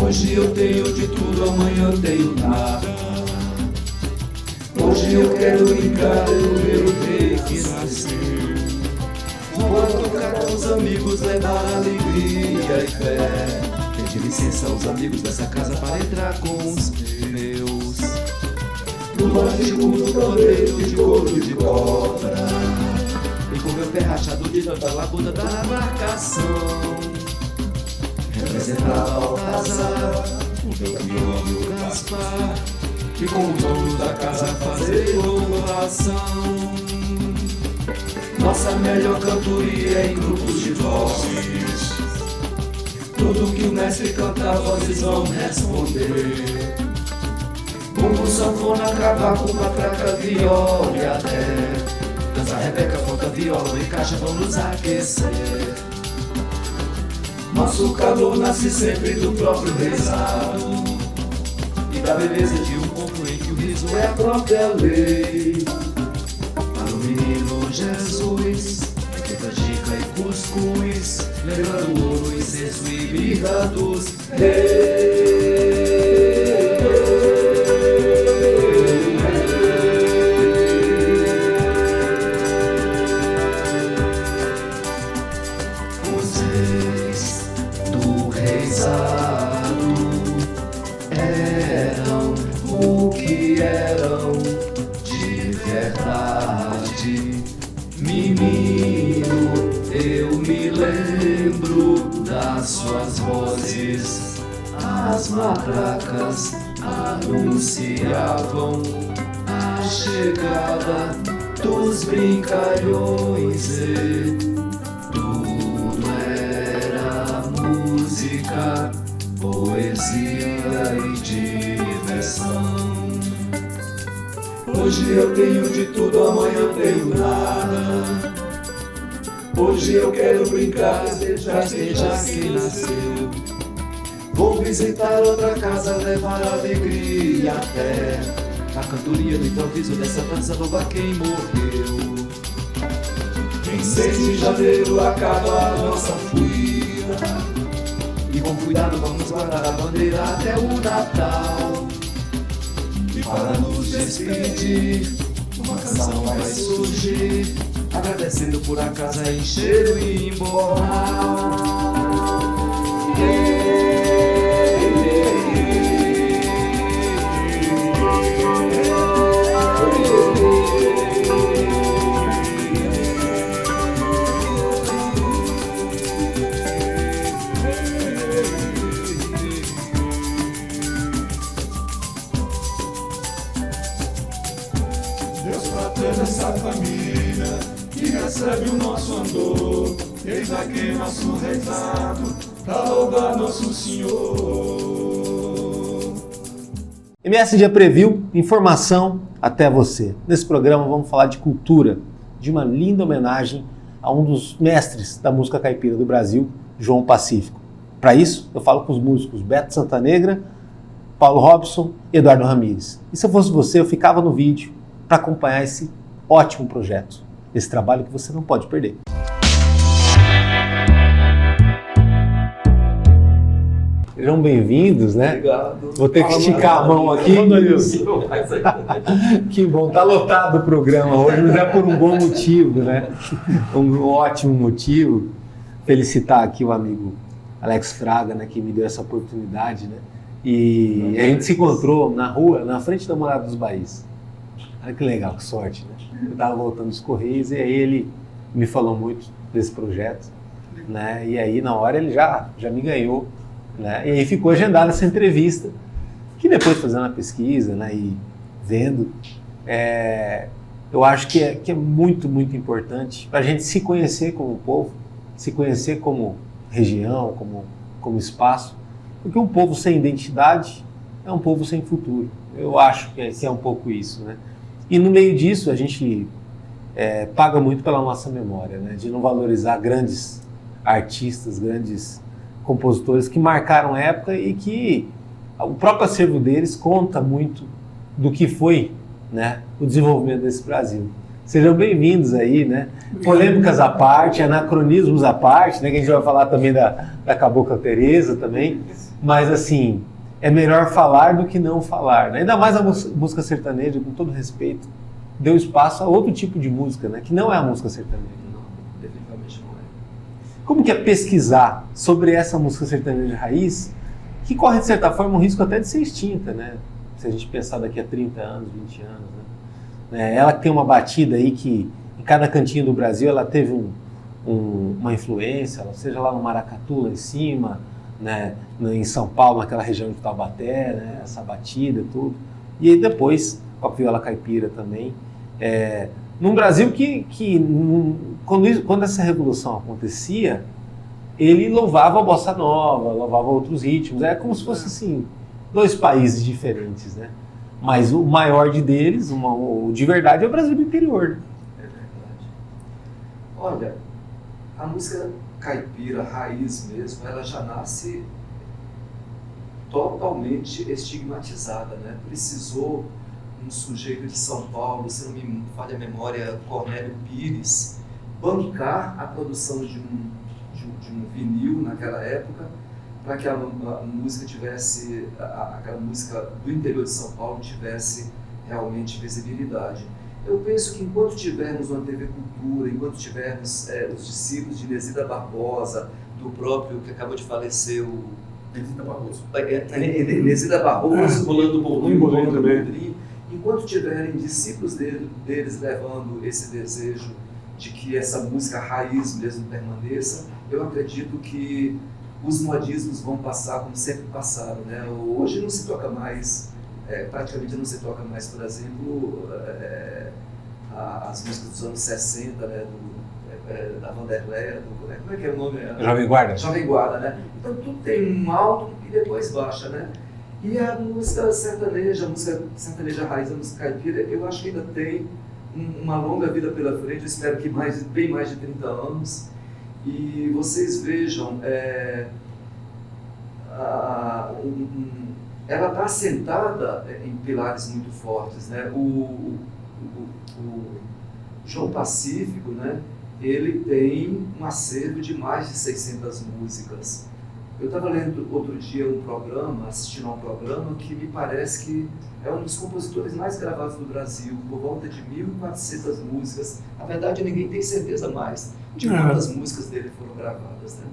Hoje eu tenho de tudo, amanhã eu tenho nada. Hoje eu quero brincar no meu rei que nasceu. Vou tocar com os amigos, levar alegria e fé. Pede licença aos amigos dessa casa para entrar com os meus. No lógico, no torneio de couro de cobra. E com meu pé rachado de tanta labuta da marcação. Representar Baltazar, o meu crioulo Gaspar. E com o dono da casa fazer louvação. Nossa melhor cantoria é em grupos de vozes. Tudo que o mestre canta, vozes vão responder. Bumbo, sanfona, cavaco, matraca, viola e até dança, rebeca, flauta, viola e caixa vão nos aquecer. Nosso calor nasce sempre do próprio rezado e da beleza de um povo em que o riso é a própria lei. Para o menino Jesus, canjica e cuscuz, lembrando ouro, incenso e birra dos reis. Os reis do reizado eram o que eram de verdade. Menino, eu me lembro das suas vozes. As matracas anunciavam a chegada dos brincalhões e tudo era música, poesia e diversão. Hoje eu tenho de tudo, amanhã eu tenho nada. Hoje eu quero brincar, seja quem nasceu. Vou visitar outra casa, levar alegria até a cantoria do improviso dessa dança louva quem morreu. Em 6 de janeiro acaba a nossa folia e com cuidado vamos guardar a bandeira até o Natal. E para nos despedir, uma canção vai surgir, agradecendo por a casa encher o imborral. Deus fraterna essa família que recebe o nosso andor. Eis aqui nosso rezado para louvar nosso Senhor. MS Dia Preview, informação até você. Nesse programa vamos falar de cultura, de uma linda homenagem a um dos mestres da música caipira do Brasil, João Pacífico. Para isso, eu falo com os músicos Beto Santanegra, Paulo Robson e Eduardo Ramires. E se eu fosse você, eu ficava no vídeo para acompanhar esse ótimo projeto, esse trabalho que você não pode perder. Sejam bem-vindos, né? Obrigado. Vou ter que esticar a mão aqui. Que bom, tá lotado o programa hoje, mas é por um bom motivo, né? Um ótimo motivo. Felicitar aqui o amigo Alex Fraga, né, que me deu essa oportunidade, né? E a gente se encontrou na rua, na frente da Morada dos Baís. Olha que legal, que sorte, né? Eu estava voltando dos Correios e aí ele me falou muito desse projeto, né? E aí na hora ele já me ganhou, né? E aí ficou agendada essa entrevista, que depois fazendo a pesquisa, né, e vendo, eu acho que é muito, muito importante para a gente se conhecer como povo, se conhecer como região, como espaço, porque um povo sem identidade é um povo sem futuro. Eu acho que é um pouco isso, né? E no meio disso a gente paga muito pela nossa memória, né? De não valorizar grandes artistas, grandes compositores que marcaram a época e que o próprio acervo deles conta muito do que foi, né, o desenvolvimento desse Brasil. Sejam bem-vindos aí, né? Polêmicas à parte, anacronismos à parte, né? Que a gente vai falar também da Cabocla Teresa também. Mas, assim, é melhor falar do que não falar, né? Ainda mais a música sertaneja, com todo respeito, deu espaço a outro tipo de música, né? Que não é a música sertaneja. Não, definitivamente não é. Como que é pesquisar sobre essa música sertaneja raiz, que corre, de certa forma, um risco até de ser extinta, né? Se a gente pensar daqui a 30 anos, 20 anos, né? Ela tem uma batida aí que, em cada cantinho do Brasil, ela teve uma influência, seja lá no Maracatu, lá em cima, né? Em São Paulo, naquela região de Taubaté, né? Essa batida e tudo. E aí depois, com a viola caipira também. Num Brasil quando essa revolução acontecia, ele louvava a bossa nova, louvava outros ritmos. É como se fosse assim, dois países diferentes, né? Mas o maior deles, o de verdade, é o Brasil do interior. Né? É verdade. Olha, a música caipira, raiz mesmo, ela já nasce totalmente estigmatizada, né? Precisou um sujeito de São Paulo, se não me falha a memória, Cornélio Pires, bancar a produção de um vinil naquela época, para que a música tivesse, aquela música do interior de São Paulo tivesse realmente visibilidade. Eu penso que enquanto tivermos uma TV Cultura, enquanto tivermos os discípulos de Inesita Barbosa, do próprio que acabou de falecer, o Inesita Barroso, Rolando Boldrin também. Enquanto tiverem discípulos deles levando esse desejo de que essa música raiz mesmo permaneça, eu acredito que os modismos vão passar como sempre passaram, né? Hoje não se toca mais, praticamente não se toca mais, por exemplo, as músicas dos anos 60, né? Da Vanderleia, como é que é o nome? Jovem Guarda. Jovem Guarda, né? Então tudo tem um alto e depois baixa, né? E a música sertaneja raiz, a música caipira, eu acho que ainda tem uma longa vida pela frente, eu espero que bem mais de 30 anos. E vocês vejam, ela está assentada em pilares muito fortes, né? O João Pacífico, né? Ele tem um acervo de mais de 600 músicas. Eu estava lendo outro dia assistindo a um programa que me parece que é um dos compositores mais gravados do Brasil, por volta de 1.400 músicas. Na verdade, ninguém tem certeza mais de quantas músicas dele foram gravadas, né?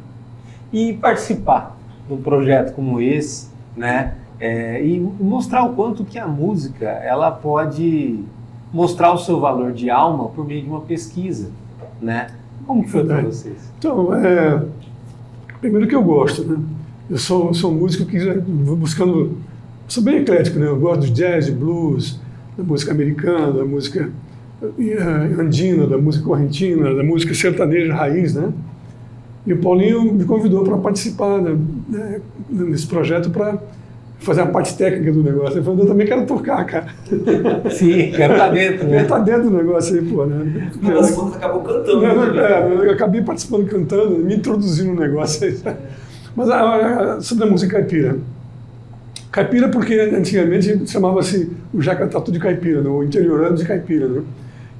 E participar de um projeto como esse, né? E mostrar o quanto que a música ela pode mostrar o seu valor de alma por meio de uma pesquisa, né? Como que foi para vocês? Então, primeiro que eu gosto, né? Eu sou um músico que vou buscando, sou bem eclético, né? Eu gosto do jazz, blues, da música americana, da música andina, da música correntina, da música sertaneja raiz, né? E o Paulinho me convidou para participar nesse projeto para fazer a parte técnica do negócio. Ele falou, eu também quero tocar, cara. Sim, quero estar dentro, né? Quero estar dentro do negócio aí, pô, né? Uma das contas acabou cantando. Eu acabei participando cantando, me introduzindo no negócio aí. Mas sobre a música caipira. Caipira porque antigamente chamava-se o Jacatatu de caipira, né? O interiorano de caipira, né?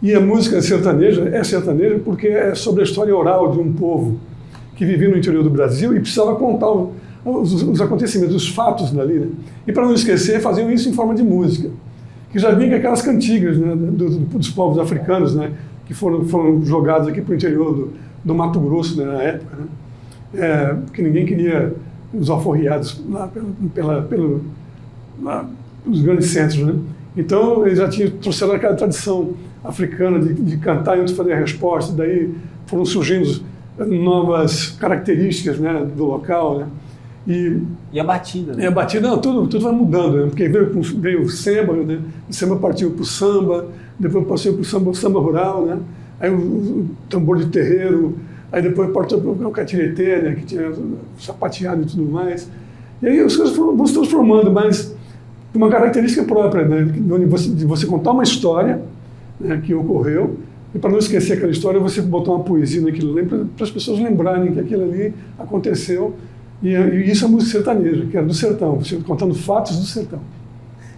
E a música sertaneja é sertaneja porque é sobre a história oral de um povo que vivia no interior do Brasil e precisava contar os acontecimentos, os fatos dali, né? E para não esquecer, faziam isso em forma de música, que já vinha com aquelas cantigas, né, dos povos africanos, né, que foram jogados aqui para o interior do Mato Grosso, né, na época, né? Porque ninguém queria os alforriados lá pelos grandes centros, né? Então eles já trouxeram aquela tradição africana de cantar e outros fazer a resposta, daí foram surgindo novas características, né, do local, né? E a batida, né? E a batida, não, tudo vai mudando, né? Porque veio o samba, né? O samba partiu para o samba, depois passou para o samba rural, né? Aí o tambor de terreiro, aí depois partiu para o catiretê, né? Que tinha sapateado e tudo mais. E aí as coisas vão se transformando, mas uma característica própria, né? De você contar uma história, né, que ocorreu, e para não esquecer aquela história, você botar uma poesia naquilo ali, para as pessoas lembrarem que aquilo ali aconteceu. E isso é música sertaneja, que é do sertão, você contando fatos do sertão.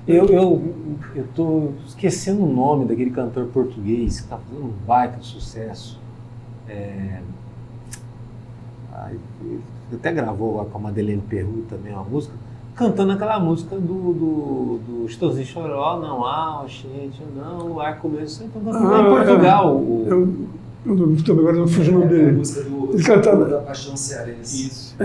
Eu tô esquecendo o nome daquele cantor português que está fazendo um baita de sucesso. Ele até gravou lá com a Madeleine Peru também uma música, cantando aquela música do Chitãozinho Choró, não há, gente, não, o arco mesmo, cantando em Portugal. Agora não fugiu o nome A dele. música Ele cantava. da Paixão Cearense. Isso.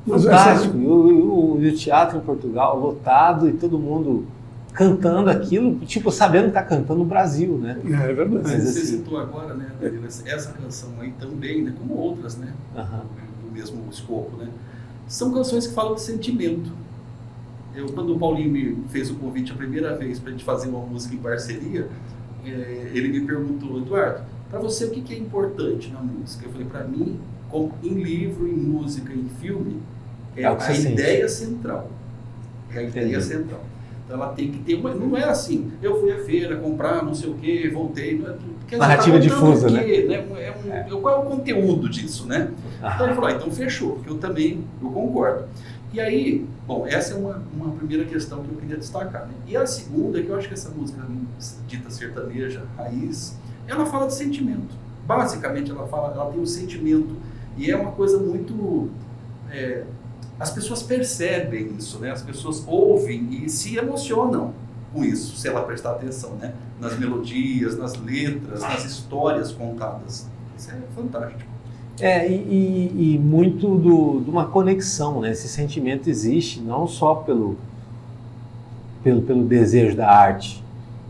Mas Fantástico. E o teatro em Portugal lotado e todo mundo cantando aquilo, tipo, sabendo que está cantando no Brasil, né? É verdade. Mas Você assim- citou agora, né, Danilo, essa canção aí também, né, como outras, né, Aham. do mesmo escopo, né, são canções que falam de sentimento. Quando o Paulinho me fez o convite a primeira vez para a gente fazer uma música em parceria, ele me perguntou, Eduardo, para você o que é importante na música? Eu falei, para mim, como em livro, em música, em filme, é É o que a você sente. ideia central. É a ideia Entendi. central. Então ela tem que ter uma. Não é assim, eu fui à feira comprar não sei o quê, voltei. Não é, porque Narrativa você tá contando difusa, o quê, né? Qual é o conteúdo disso, né? Então ele falou, então fechou, que eu concordo. E aí, bom, essa é uma primeira questão que eu queria destacar. Né? E a segunda é que eu acho que essa música dita sertaneja, raiz, ela fala de sentimento. Basicamente ela tem um sentimento e é uma coisa muito... as pessoas percebem isso, né? As pessoas ouvem e se emocionam com isso, se ela prestar atenção, né? Nas melodias, nas letras, nas histórias contadas. Isso é fantástico. E muito de uma conexão, né? Esse sentimento existe não só pelo desejo da arte,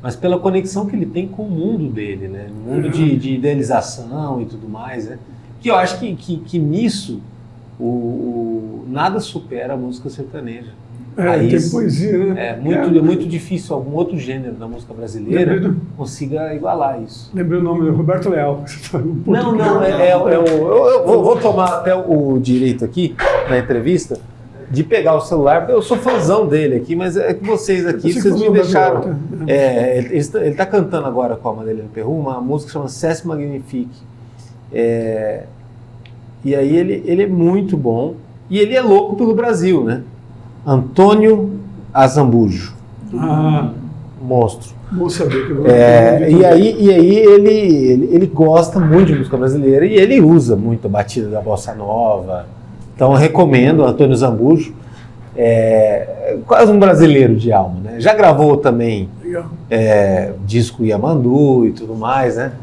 mas pela conexão que ele tem com o mundo dele, né? O mundo de idealização e tudo mais, né? Que eu acho que nisso nada supera a música sertaneja. Tem poesia, né? É muito difícil algum outro gênero da música brasileira consiga igualar isso. Lembrei o nome, Roberto Leal. Não, eu vou tomar até o direito aqui, na entrevista, de pegar o celular, porque eu sou fãzão dele aqui, mas é que vocês aqui, vocês me deixaram... ele está cantando agora com a Madeleine Peru uma música que chama Cesse Magnifique. E aí ele é muito bom, e ele é louco pelo Brasil, né? Antônio Azambujo. Monstro. Vou saber que eu vou E aí ele gosta muito de música brasileira e ele usa muito a batida da bossa nova. Então eu recomendo o Antônio Zambujo. Quase um brasileiro de alma, né? Já gravou também disco Yamandu e tudo mais, né?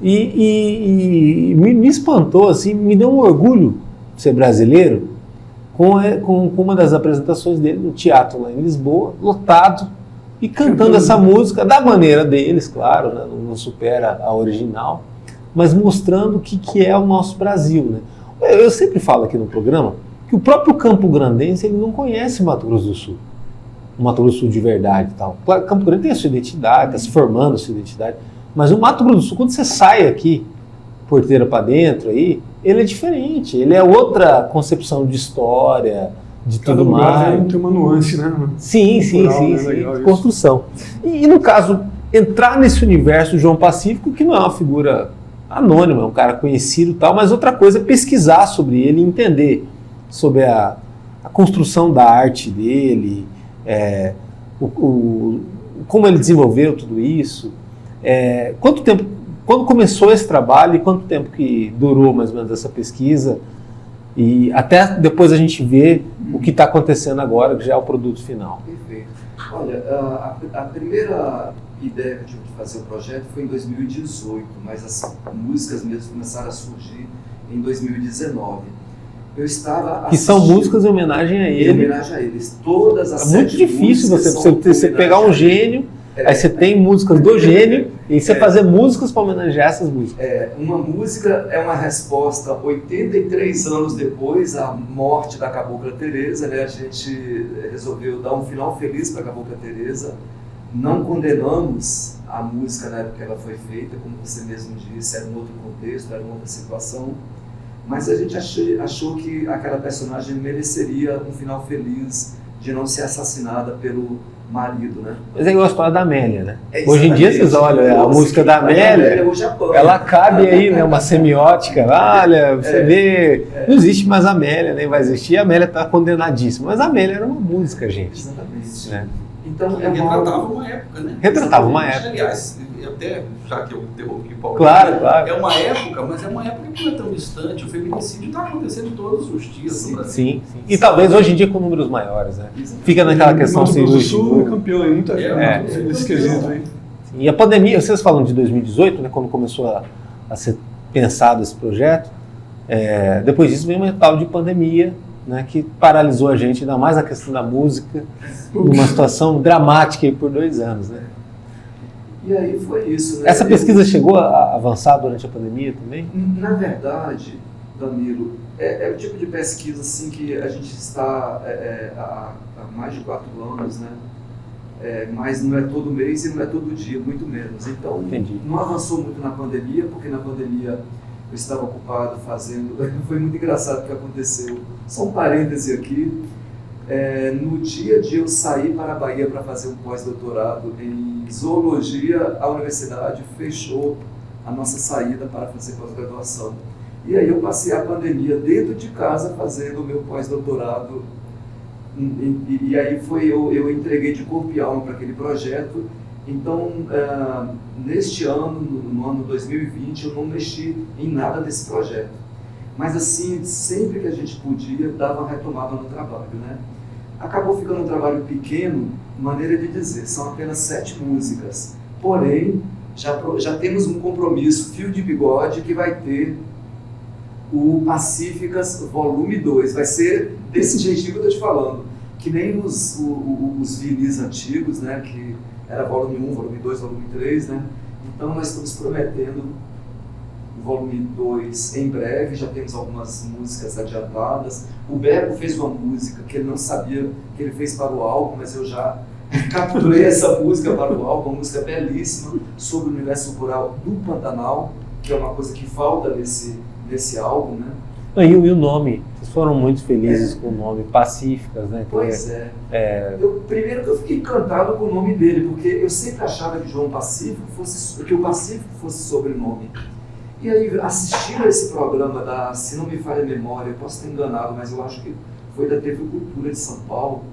E me espantou, assim, me deu um orgulho ser brasileiro com uma das apresentações dele no teatro lá em Lisboa, lotado, e cantando essa música da maneira deles, claro, né? Não supera a original, mas mostrando o que é o nosso Brasil, né? Eu sempre falo aqui no programa que o próprio Campo Grandense ele não conhece Mato Grosso do Sul, o Mato Grosso do Sul de verdade e tal. Claro, Campo Grande tem a sua identidade, está se formando a sua identidade, mas o Mato Grosso do Sul, quando você sai aqui, porteira para dentro aí, ele é diferente, ele é outra concepção de história, de tudo mais. Tem uma nuance, né? Sim, Legal, construção. E no caso, entrar nesse universo do João Pacífico, que não é uma figura anônima, é um cara conhecido e tal, mas outra coisa é pesquisar sobre ele, entender sobre a construção da arte dele, como ele desenvolveu tudo isso, quanto tempo, quando começou esse trabalho e quanto tempo que durou mais ou menos essa pesquisa, e até depois a gente vê o que está acontecendo agora, que já é o produto final. Perfeito. Olha, a primeira ideia que eu tive de fazer o projeto foi em 2018, mas as músicas mesmo começaram a surgir em 2019. Eu estava que são músicas em homenagem a ele. Em homenagem a eles. Todas as é muito difícil você pegar um gênio, aí você tem músicas do gênio, e você fazer músicas para homenagear essas músicas. Uma música é uma resposta 83 anos depois à morte da Cabocla Teresa, né? A gente resolveu dar um final feliz para a Cabocla Teresa. Não condenamos a música na época que ela foi feita, como você mesmo disse, era um outro contexto, era uma outra situação. Mas a gente achou que aquela personagem mereceria um final feliz de não ser assassinada pelo marido, né? Mas é igual a história da Amélia, né? Hoje em dia vocês olham a música da Amélia, ela cabe aí, né? Uma semiótica, olha, você vê, não existe mais a Amélia, nem vai existir, a Amélia está condenadíssima, mas a Amélia era uma música, gente. Exatamente. Né? Então, retratava uma época, né? Retratava uma época. Aliás, até, já que eu interrompi o Paulo, Claro, claro. é uma época, mas é uma época que não é tão distante. O feminicídio está acontecendo todos os dias no Brasil. Sim. E talvez hoje em dia com números maiores, né? Fica naquela questão Mato assim, Grosso do Sul é campeão em muita nesse quesito aí. E a pandemia, vocês falam de 2018, né, quando começou a ser pensado esse projeto, depois disso veio um tal de pandemia, né, que paralisou a gente, ainda mais a questão da música, numa situação dramática aí por 2 anos, né? E aí foi isso, né? Essa pesquisa chegou a avançar durante a pandemia também? Na verdade, Danilo, é o tipo de pesquisa assim que a gente está há mais de 4 anos, né? Mas não é todo mês e não é todo dia, muito menos. Então, Entendi. Não avançou muito na pandemia, porque na pandemia eu estava ocupado fazendo... Foi muito engraçado o que aconteceu. Só um parêntese aqui. No dia de eu sair para a Bahia para fazer um pós-doutorado em zoologia, a universidade fechou a nossa saída para fazer pós-graduação. E aí eu passei a pandemia dentro de casa fazendo o meu pós-doutorado. E aí eu entreguei de corpo e alma para aquele projeto. Então, neste ano, no ano 2020, eu não mexi em nada desse projeto. Mas assim, sempre que a gente podia, dava uma retomada no trabalho, né? Acabou ficando um trabalho pequeno, maneira de dizer, são apenas 7 músicas. Porém, já temos um compromisso, fio de bigode, que vai ter o Pacíficas Volume 2. Vai ser desse jeitinho que eu estou te falando, que nem os vinis antigos, né, que era Volume 1, Volume 2, Volume 3, né? Então nós estamos prometendo o Volume 2 em breve, já temos algumas músicas adiantadas. O Bergo fez uma música que ele não sabia que ele fez para o álbum, mas eu já capturei essa música para o álbum, uma música belíssima sobre o universo rural do Pantanal, que é uma coisa que falta nesse álbum, né? E o nome? Vocês foram muito felizes com o nome Pacíficas, né? Pois primeiro que eu fiquei encantado com o nome dele, porque eu sempre achava que João Pacífico que o Pacífico fosse sobrenome. E aí, assistindo a esse programa se não me falha a memória, eu posso ter enganado, mas eu acho que foi da TV Cultura de São Paulo,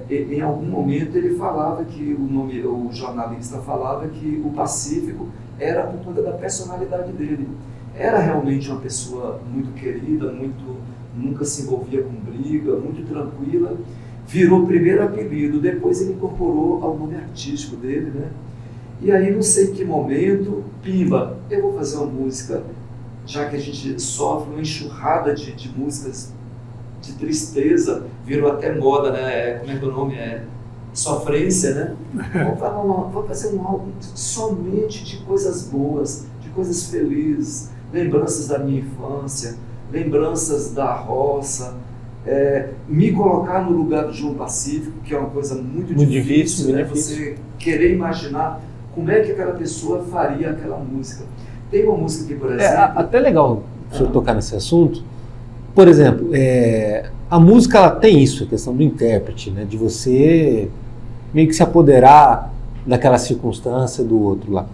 em algum momento ele falava que o jornalista falava que o Pacífico era por conta da personalidade dele. Era realmente uma pessoa muito querida, nunca se envolvia com briga, muito tranquila. Virou o primeiro apelido, depois ele incorporou ao nome artístico dele, né? E aí, não sei em que momento, pimba, eu vou fazer uma música, já que a gente sofre uma enxurrada de músicas de tristeza, virou até moda, né? Como é que é o nome? Sofrência, né? Vou fazer um álbum somente de coisas boas, de coisas felizes, lembranças da minha infância, lembranças da roça, me colocar no lugar do João Pacífico, que é uma coisa muito difícil, né? Você querer imaginar como é que aquela pessoa faria aquela música. Tem uma música aqui, por exemplo... até legal o senhor tocar nesse assunto. Por exemplo, a música ela tem isso, a questão do intérprete, né? De você meio que se apoderar daquela circunstância do outro lá.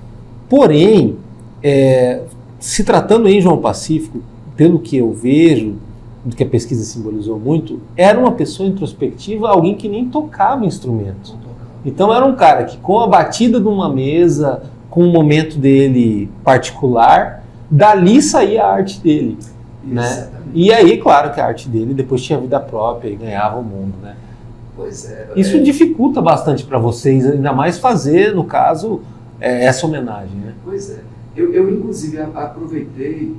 Porém, se tratando em João Pacífico, pelo que eu vejo, do que a pesquisa simbolizou muito, era uma pessoa introspectiva, alguém que nem tocava instrumento. Então era um cara que com a batida de uma mesa, com um momento dele particular, dali saía a arte dele. Né? E aí, claro que a arte dele depois tinha vida própria e ganhava o mundo, né? Pois Isso dificulta bastante para vocês, ainda mais fazer, no caso, essa homenagem, né? Pois é. Eu inclusive aproveitei,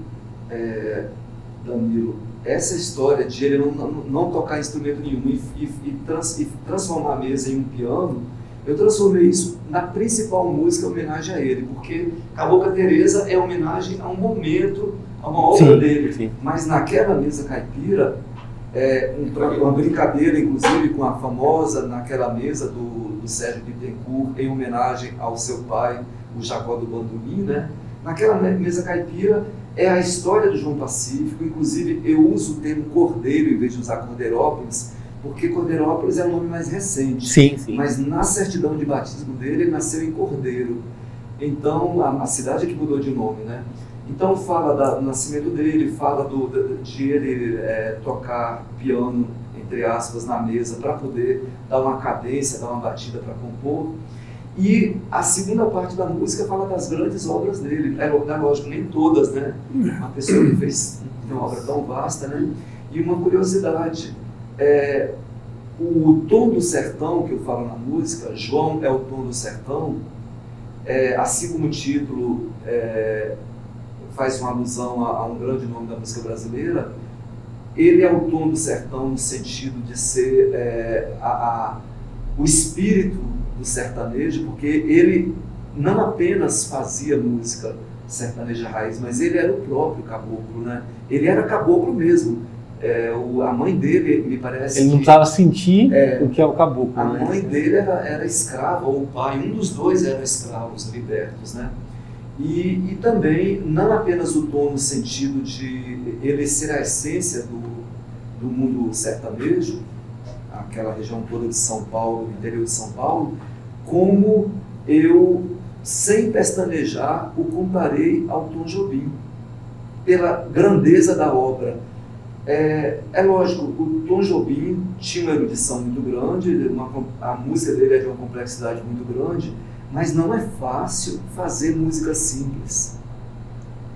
Danilo, essa história de ele não tocar instrumento nenhum e transformar a mesa em um piano. Eu transformei isso na principal música em homenagem a ele, porque Cabocla Teresa é homenagem a um momento, a uma obra dele. Sim. Mas naquela mesa caipira, uma brincadeira, inclusive, com a famosa, naquela mesa do Sérgio Bittencourt, em homenagem ao seu pai, o Jacó do Bandolim, né? Naquela mesa caipira é a história do João Pacífico. Inclusive, eu uso o termo Cordeiro em vez de usar Cordeirópolis, porque Cordeirópolis é o nome mais recente. Sim. Mas na certidão de batismo dele, ele nasceu em Cordeiro. Então, a cidade é que mudou de nome, né? Então, fala do nascimento dele, fala de ele tocar piano em entre aspas, na mesa para poder dar uma cadência, dar uma batida para compor. E a segunda parte da música fala das grandes obras dele. É lógico, nem todas, né? Uma pessoa que fez uma obra tão vasta, né? E uma curiosidade, o tom do sertão que eu falo na música, João é o tom do sertão, assim como o título faz uma alusão a um grande nome da música brasileira, ele é o tom do sertão no sentido de ser o espírito do sertanejo, porque ele não apenas fazia música sertaneja raiz, mas ele era o próprio caboclo, né? Ele era caboclo mesmo. A mãe dele, me parece. Ele não precisava sentir o que é o caboclo. A mãe dele era escrava, ou o pai, um dos dois eram escravos libertos, né? E também, não apenas o tom no sentido de ele ser a essência do mundo sertanejo, aquela região toda de São Paulo, interior de São Paulo, como eu, sem pestanejar, o comparei ao Tom Jobim, pela grandeza da obra. É lógico, o Tom Jobim tinha uma erudição muito grande, a música dele é de uma complexidade muito grande, mas não é fácil fazer música simples.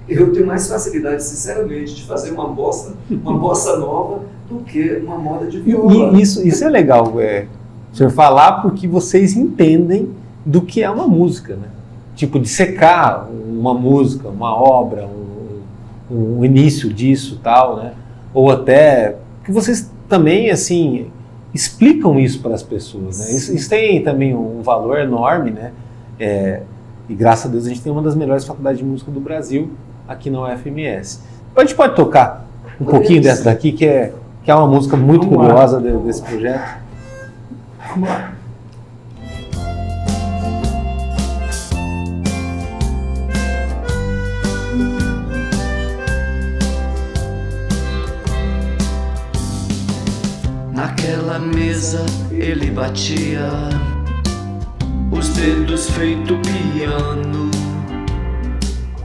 Eu tenho mais facilidade, sinceramente, de fazer uma bossa nova do que uma moda de viola. Isso é legal, o senhor falar, porque vocês entendem do que é uma música, né? Tipo, de secar uma música, uma obra, um início disso, tal, né? Ou até que vocês também, assim, explicam isso para as pessoas, né? Isso tem também um valor enorme, né? E graças a Deus a gente tem uma das melhores faculdades de música do Brasil aqui na UFMS. A gente pode tocar um pouquinho dessa daqui, que é uma música muito curiosa desse projeto. Vamos lá. Naquela mesa ele batia os dedos feito piano,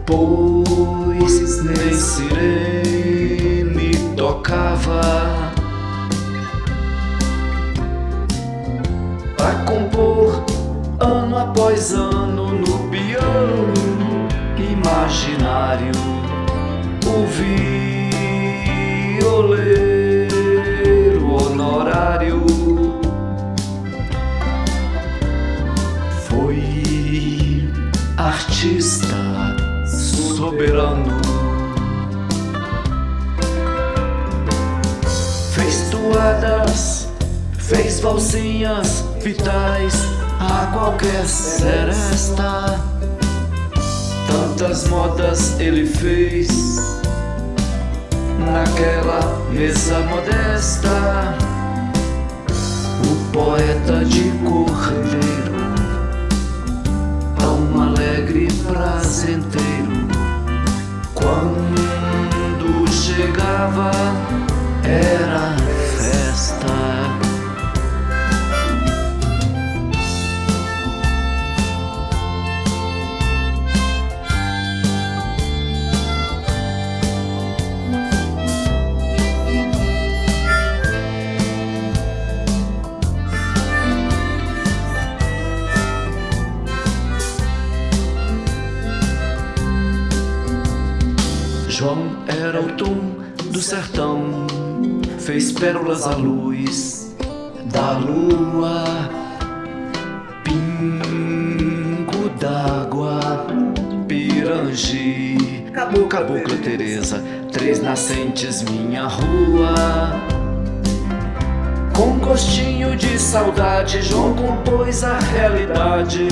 pois nem sirene tocava. Pra compor ano após ano no piano imaginário, o violeiro honorário foi artista soberano. Fez toadas, fez valsinhas vitais a qualquer seresta. Tantas modas ele fez naquela mesa modesta. O poeta de cordeiro, tão alegre e prazenteiro, quando chegava era festa. João era o tom do sertão, fez pérolas à luz da lua, pingo d'água, Pirangi, Cabocla Teresa, Três Nascentes, minha rua. Com gostinho de saudade, João compôs a realidade,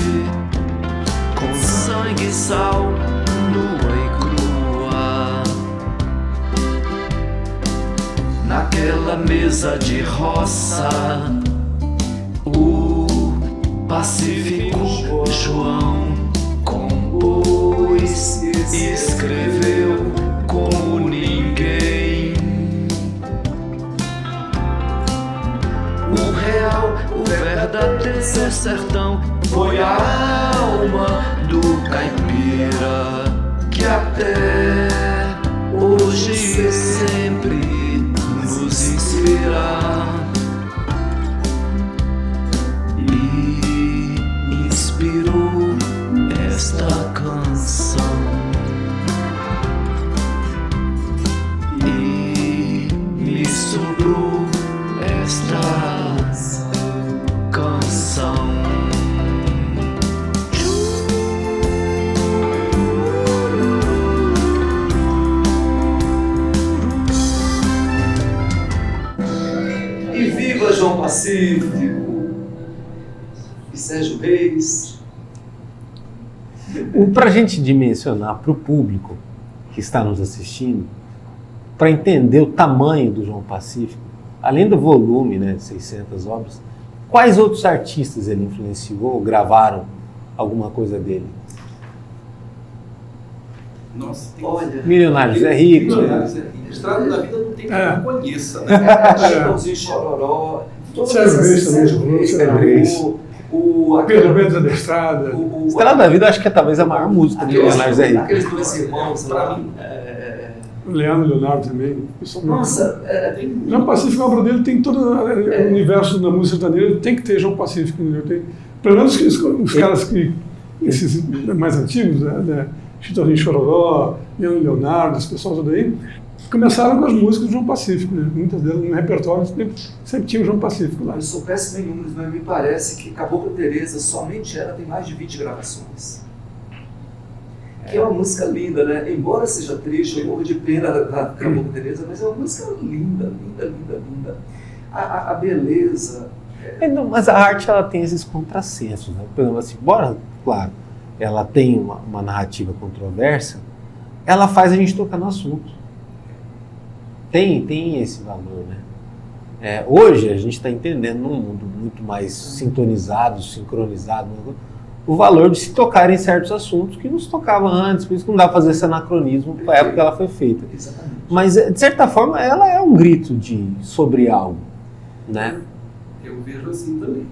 com sangue e sal, nua e crua. Naquela mesa de roça, o pacífico João compôs e escreveu como ninguém. O real, o verdadeiro sertão foi a alma do caipira, que até hoje sempre nos inspira. João Pacífico e Sérgio Reis. Para a gente dimensionar para o público que está nos assistindo, para entender o tamanho do João Pacífico, além do volume, né, 600 obras, quais outros artistas ele influenciou ou gravaram alguma coisa dele? Nossa, tem Olha, Milionários é Rico. Estrada da Vida não tem quem não conheça, né? Chitãozinho Chororó, todas Sérgio Reis também, Sérgio Reis, Sérgio Reis. Pedro Mendes da Estrada. Estrada da Vida, acho que é talvez a maior música de Milionários é Rico. Aqueles dois irmãos lá. Leandro Leonardo também. Nossa, João Pacífico, a obra dele tem todo o universo da música sertaneja, tem que ter João Pacífico. Tem, pelo menos os caras que, esses mais antigos, né, Chitãozinho Chororó, Leandro Leonardo, esse pessoal tudo aí, começaram com as músicas do João Pacífico, né? Muitas delas no repertório sempre tinha o João Pacífico lá. eu sou péssimo em números, mas me parece que Cabocla Teresa, somente ela tem mais de 20 gravações. Que é uma música linda, né? Embora seja triste, eu morro de pena da Cabocla Teresa, mas é uma música linda, linda, linda, linda. A beleza. Não, mas a arte ela tem esses contrassensos, né? Por exemplo, assim, embora, claro, ela tem uma narrativa controversa, ela faz a gente tocar no assunto. Tem esse valor, né? Hoje a gente está entendendo num mundo muito mais sintonizado, sincronizado, o valor de se tocar em certos assuntos que não se tocava antes, por isso que não dá para fazer esse anacronismo para a época que ela foi feita. Exatamente. Mas, de certa forma, ela é um grito sobre algo, né? Eu vejo assim também.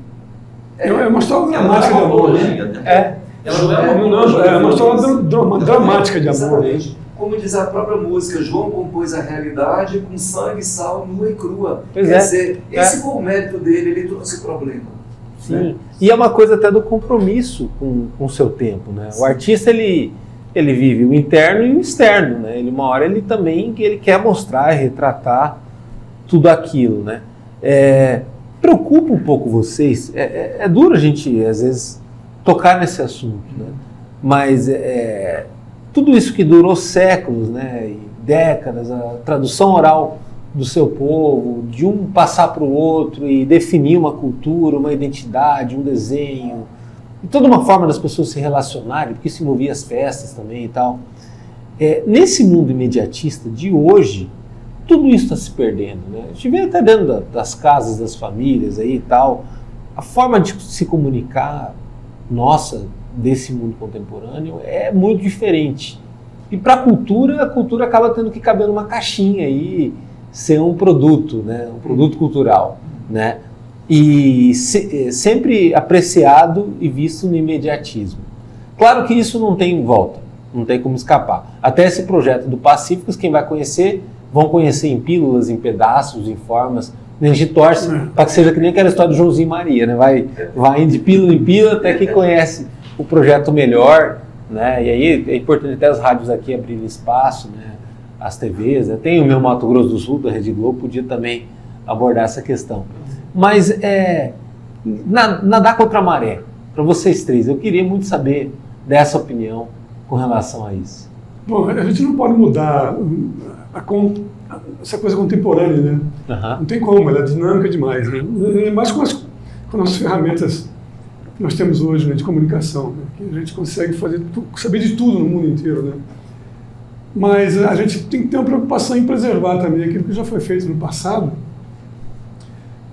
É uma história Ela dramática de não é uma amor, né? apologia, né? Ela não é uma Não, apologia. é uma história dramática de amor. Exatamente. Como diz a própria música, João compôs a realidade com sangue e sal, nua e crua. Pois Quer é. dizer, esse foi o mérito dele, ele trouxe o problema. Sim. Né? E é uma coisa até do compromisso com o seu tempo, né? O artista, ele vive o interno e o externo, né? Uma hora ele também ele quer mostrar, retratar tudo aquilo, né? Preocupa um pouco vocês, é duro a gente, às vezes, tocar nesse assunto, né? Mas tudo isso que durou séculos, né? E décadas, a tradução oral do seu povo, de um passar para o outro e definir uma cultura, uma identidade, um desenho, e toda uma forma das pessoas se relacionarem, porque isso envolvia as festas também e tal. Nesse mundo imediatista de hoje, tudo isso está se perdendo, né? A gente vê até dentro das casas, das famílias aí e tal, a forma de se comunicar nossa, desse mundo contemporâneo, é muito diferente. E para a cultura acaba tendo que caber numa caixinha aí, ser um produto, né? Um produto cultural, né? E sempre apreciado e visto no imediatismo. Claro que isso não tem volta, não tem como escapar. Até esse projeto do Pacíficos, quem vai conhecer, vão conhecer em pílulas, em pedaços, em formas. A gente torce para que seja que nem aquela história do Joãozinho e Maria, né? Vai de pílula em pílula até que conhece o projeto melhor, né? E aí é importante até as rádios aqui abrirem espaço, né? As TVs, né? Tem o meu Mato Grosso do Sul, da Rede Globo, podia também abordar essa questão. Mas nadar contra a maré, para vocês três, eu queria muito saber dessa opinião com relação a isso. Bom, a gente não pode mudar essa coisa contemporânea, né? Uhum. Não tem como, ela é dinâmica demais, né? É mais com as nossas ferramentas que nós temos hoje, né, de comunicação, né? Que a gente consegue saber de tudo no mundo inteiro, né? Mas a gente tem que ter uma preocupação em preservar também aquilo que já foi feito no passado,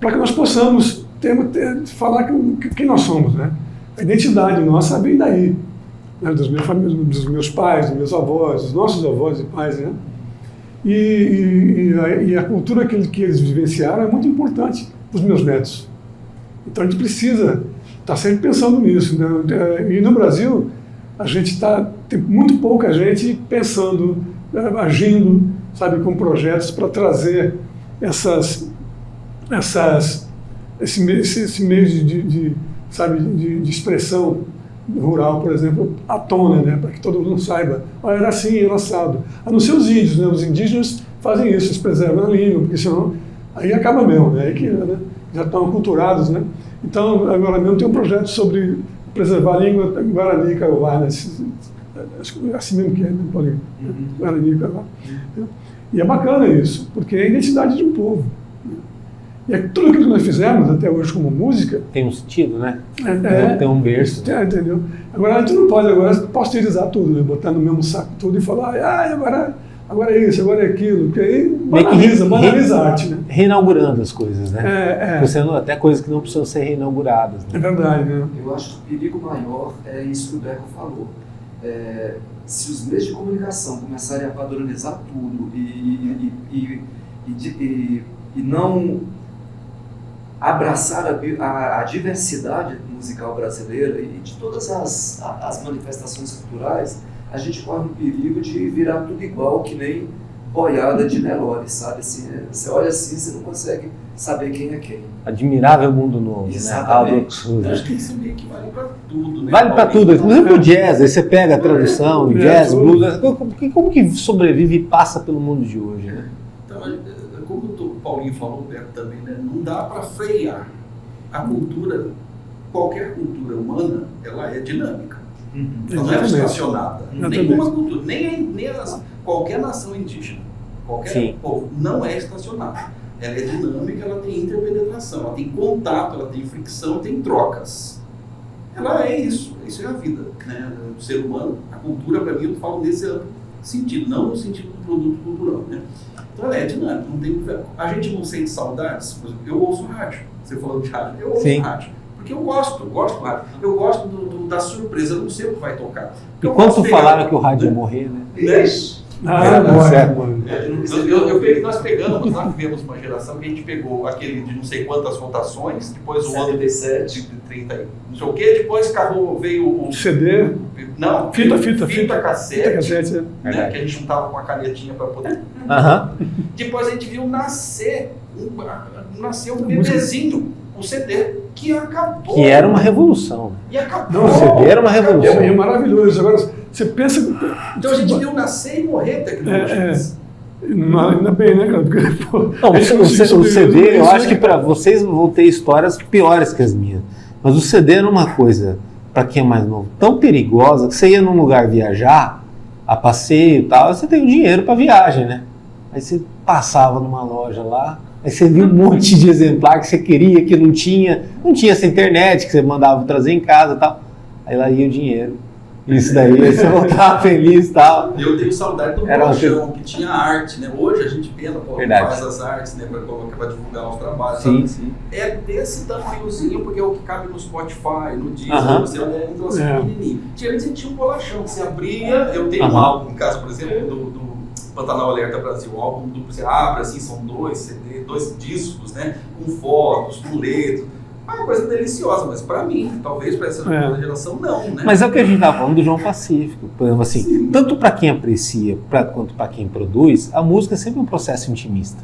para que nós possamos falar quem nós somos, né? A identidade nossa vem daí, né? Dos meus pais, dos meus avós, dos nossos avós e pais, né? E a cultura que eles vivenciaram é muito importante para os meus netos. Então a gente precisa estar sempre pensando nisso, né? E no Brasil a gente tem muito pouca gente pensando, agindo, sabe, com projetos para trazer esse meio de expressão rural, por exemplo, à tona, né, para que todo mundo saiba, era assim, era assado. A não ser os índios, né, os indígenas fazem isso, eles preservam a língua, porque senão aí acaba mesmo, né, aí que, né, já estão aculturados, né. Então, agora mesmo tem um projeto sobre preservar a língua Guarani e Kaiowá, né, assim mesmo que é, né, Paulinho? Guarani e Kaiowá. E é bacana isso, porque é a identidade de um povo. E tudo aquilo que nós fizemos até hoje como música, Tem um sentido, né? é, Tem um berço. entendeu? Agora a gente não pode agora posterizar tudo, né? Botar no mesmo saco tudo e falar, agora é isso, agora é aquilo, porque aí banaliza a arte, né? Reinaugurando as coisas, né? É Sendo até coisas que não precisam ser reinauguradas. Né? verdade, né? Eu acho que o perigo maior é isso que o Beco falou. Se os meios de comunicação começarem a padronizar tudo e não abraçar a diversidade musical brasileira e de todas as manifestações culturais, a gente corre o perigo de virar tudo igual, que nem boiada de Nelore, sabe? Assim, você olha assim, você não consegue saber quem é quem. Admirável mundo novo, Exatamente. né? Eu acho que isso meio que vale para tudo, né? Vale para tudo, inclusive pro jazz. Aí você pega a tradução, o jazz, tudo. blues. Como que sobrevive e passa pelo mundo de hoje, né? Então, como o Paulinho falou, o Beto também, né? Não dá para frear. A cultura, qualquer cultura humana, ela é dinâmica. Ela não é Exatamente. estacionada. Exatamente. Nenhuma cultura, qualquer nação indígena, qualquer Sim. povo, não é estacionada. Ela é dinâmica, ela tem interpenetração, ela tem contato, ela tem fricção, tem trocas. Ela é isso é a vida, né? O ser humano, a cultura, para mim, eu falo nesse sentido, não no sentido do produto cultural, né? Então ela é dinâmica, não tem. A gente não sente saudades, por exemplo, eu ouço rádio. Você falou de rádio, eu ouço Sim. rádio. Porque eu gosto do rádio. Eu gosto da surpresa, eu não sei o que vai tocar. E quando falaram que o rádio ia morrer, né? Agora, mano. Nós pegamos, nós vivemos uma geração que a gente pegou aquele de não sei quantas rotações, depois o outro de 30 não sei o quê, depois veio o CD, não, fita cassete, cassete, né, que a gente juntava com a canetinha para poder. Aham. Depois a gente viu nascer um bebezinho, o CD, que acabou. Que era uma revolução. E acabou. O CD era uma revolução. É maravilhoso. Agora, você pensa... Então a gente viu nascer e morrer tecnologias. Ainda bem, né, cara? Porque, pô, Não, a gente não o sobrevive CD, eu isso, acho né, que para vocês vão ter histórias piores que as minhas. Mas o CD era uma coisa, para quem é mais novo, tão perigosa que você ia num lugar viajar, a passeio e tal, você tem o dinheiro para viagem, né? Aí você passava numa loja lá, aí você viu um monte de exemplar que você queria, que não tinha essa internet que você mandava trazer em casa e tal. Aí lá ia o dinheiro. Isso daí, aí você voltava feliz e tal. Eu tenho saudade do Era colchão, que tinha arte, né? Hoje a gente pena, Verdade. faz as artes, né? Para divulgar os trabalhos. Sim, sabe? sim. É desse tamanhozinho, porque é o que cabe no Spotify, no Deezer, Aham. você olha, então assim, pequenininho. Antes você tinha um bolachão, que você abria, eu tenho um Aham. álbum em casa, por exemplo, do Pantanal Alerta Brasil, um álbum duplo, você abre assim, são 2 discos, né? Com fotos, com letras. É uma coisa deliciosa, mas para mim, talvez para essa geração, não, né? Mas é o que a gente estava falando do João Pacífico. Por exemplo, assim, Sim. tanto para quem aprecia quanto para quem produz, a música é sempre um processo intimista.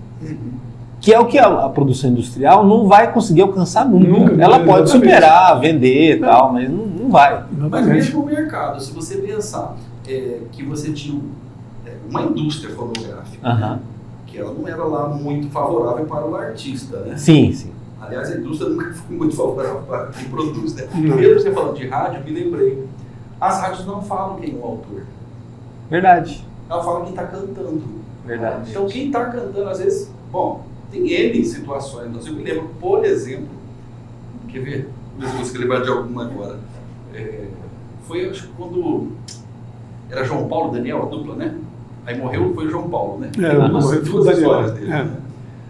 Que é o que a produção industrial não vai conseguir alcançar nunca. Ela pode exatamente. superar, vender e tal, mas não vai. Mas Exatamente. mesmo o mercado, se você pensar que você tinha uma indústria fonográfica, Aham. que ela não era lá muito favorável para o artista, né? Sim, sim. Aliás, a indústria nunca foi muito favorável para quem produz, né? Não. Mesmo você falando de rádio, me lembrei. As rádios não falam quem é o autor. Verdade. Elas falam quem está cantando. Verdade. Então, quem está cantando, às vezes, bom, tem N situações. Então, eu me lembro, por exemplo, quer ver? Eu vou lembrar de alguma agora. Foi, acho que quando era João Paulo e Daniel, a dupla, né? Aí morreu, foi o João Paulo, né? Morreu, foi o duas Daniel. histórias dele, né?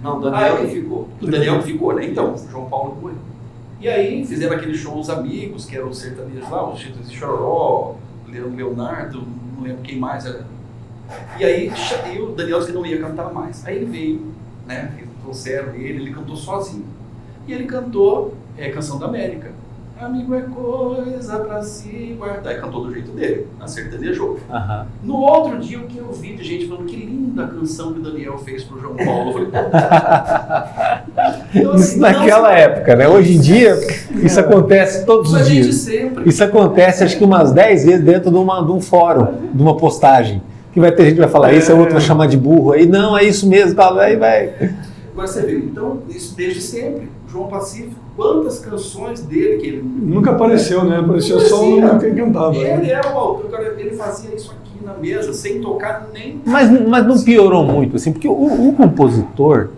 Não, Daniel que ficou. O Daniel que ficou, né? Então, o João Paulo que morreu. E aí fizeram aqueles shows amigos, que eram os sertanejos lá, os Chitãozinho e Chororó, Leonardo, não lembro quem mais era. E aí o Daniel disse que não ia cantar mais. Aí ele veio, né? Trouxeram ele cantou sozinho. E ele cantou Canção da América. Amigo é coisa pra se guardar. E cantou do jeito dele, na sertanejou. Aham. No outro dia, o que eu vi de gente falando que linda a canção que o Daniel fez pro João Paulo. Eu falei, então, assim, Isso naquela época, né? Hoje em dia, isso acontece todos a os gente dias. sempre. Isso acontece, acho que umas 10 vezes dentro de um fórum, de uma postagem. Que vai ter gente que vai falar isso, a outra vai chamar de burro. Aí, não, é isso mesmo, tal, aí vai. Agora você vê, então, isso desde sempre. João Pacífico, quantas canções dele que ele... Nunca apareceu, né? Apareceu só no quem cantava. Ele era o autor, cara, ele fazia isso aqui na mesa, sem tocar nem... Mas não piorou muito, assim, porque o compositor,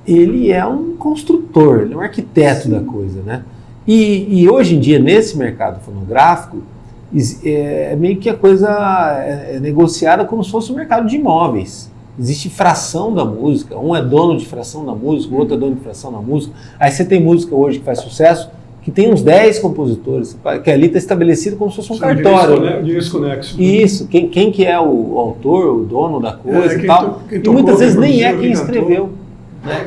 ele é um construtor, ele é um arquiteto da coisa, né? E hoje em dia, nesse mercado fonográfico, meio que a coisa é negociada como se fosse um mercado de imóveis. Existe fração da música, um é dono de fração da música, o outro é dono de fração da música. Aí você tem música hoje que faz sucesso, que tem uns 10 compositores, que ali está estabelecido como se fosse um cartório. Desconexo. Isso, quem que é o autor, o dono da coisa e tal. Quem E muitas vezes nem é produziu, quem quem escreveu.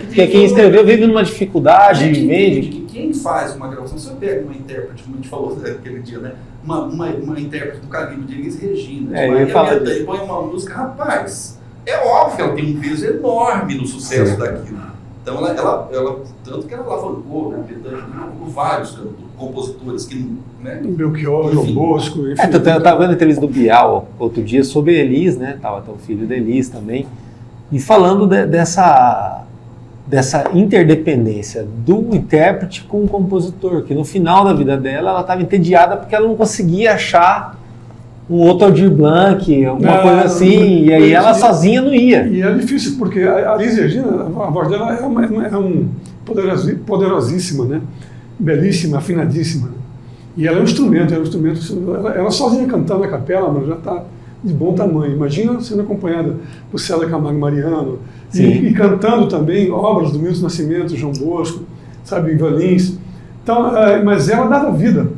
Porque Quem escreveu vive numa a dificuldade, gente entende vende. que quem faz uma gravação, se você pega uma intérprete, como a gente falou naquele dia, né? Uma intérprete do calibre de Elis Regina, de Eu ia falar Maria Bethânia, põe uma música, rapaz, é óbvio que ela tem um peso enorme no sucesso daquilo. Então ela tanto que ela alavancou, né, por vários compositores que, né? Belchior, João Bosco, enfim. Eu estava vendo a entrevista do Bial outro dia sobre Elis, né? Tava até o filho da Elis também, e falando dessa interdependência do intérprete com o compositor, que no final da vida dela ela estava entediada porque ela não conseguia achar um outro Aldir Blanc, alguma coisa assim, e aí ela sozinha não ia. E é difícil, porque a Elis Regina, a voz dela é poderosíssima, né? Belíssima, afinadíssima. E ela é um instrumento, ela sozinha cantando a capela, mas já está de bom tamanho. Imagina sendo acompanhada por Célia Camargo Mariano, e cantando também obras do Milton Nascimento, João Bosco, sabe, Ivan Lins. Então, mas ela dava vida.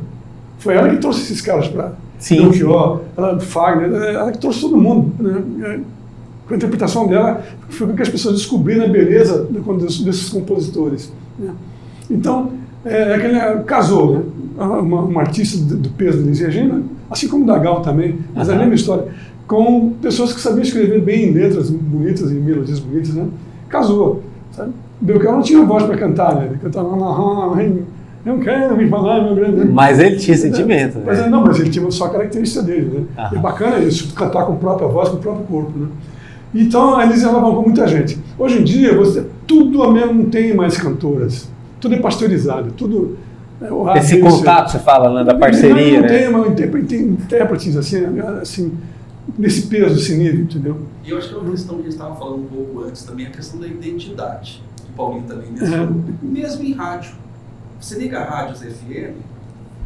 Foi ela que trouxe esses caras para Belchior, Fagner, ela que trouxe todo mundo. Né? Com a interpretação dela, foi com que as pessoas descobriram a beleza desses compositores. Né? Então, casou, né? Uma artista do peso de Elis Regina, assim como da Gal também, mas é a mesma história, com pessoas que sabiam escrever bem letras bonitas e melodias bonitas, né? Casou, sabe? Belchior não tinha voz para cantar, né? Ele cantava, eu não quero me falar, meu grande... Mas ele tinha sentimento, né? Mas ele tinha só a característica dele, né? É bacana isso, cantar com a própria voz, com o próprio corpo, né? Então, a Elis alavancou muita gente. Hoje em dia, tudo mesmo não tem mais cantoras. Tudo é pasteurizado, tudo... Esse contato, você fala, né, da parceria, não né? Tem intérpretes assim, nesse peso, desse nível, entendeu? E eu acho que é uma questão que a gente estava falando um pouco antes também, a questão da identidade, que o Paulinho também mencionou. Mesmo em rádio. Você liga a rádios FM,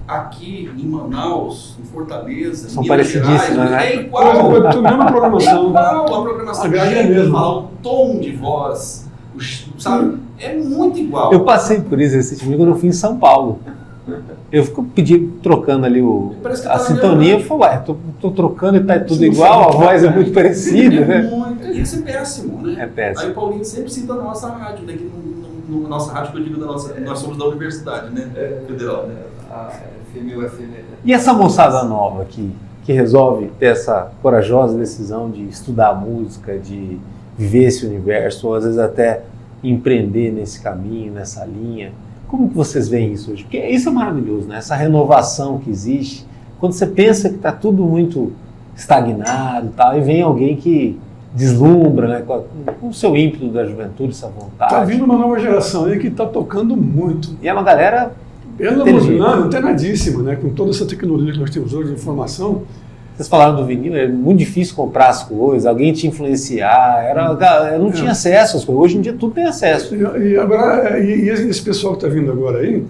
aqui em Manaus, em Fortaleza, são Minas Gerais, né? é igual. É tudo a mesma programação. É igual a programação. A grade é mesmo. O tom de voz, sabe? É muito igual. Eu passei por isso recentemente quando eu fui em São Paulo. Eu fico trocando ali a sintonia, eu falo, tô trocando e tá tudo igual, a voz é muito parecida, né? Muito. E isso é péssimo, né? É péssimo. Aí o Paulinho sempre cita a nossa rádio, né? Que nossa rádio, que eu digo nós somos da universidade, né? Federal. A FM UFM. E essa moçada nova que resolve ter essa corajosa decisão de estudar música, de viver esse universo, ou às vezes até empreender nesse caminho, nessa linha. Como que vocês veem isso hoje? Porque isso é maravilhoso, né? Essa renovação que existe. Quando você pensa que está tudo muito estagnado e tal, e vem alguém que deslumbra, né? Com o seu ímpeto da juventude, essa vontade. Está vindo uma nova geração aí que está tocando muito. E é uma galera antenadíssima, né? Com toda essa tecnologia que nós temos hoje de informação. Vocês falaram do vinil, é muito difícil comprar as coisas, alguém te influenciar, eu não tinha acesso às coisas, hoje em dia tudo tem acesso. E agora, esse pessoal que está vindo agora aí,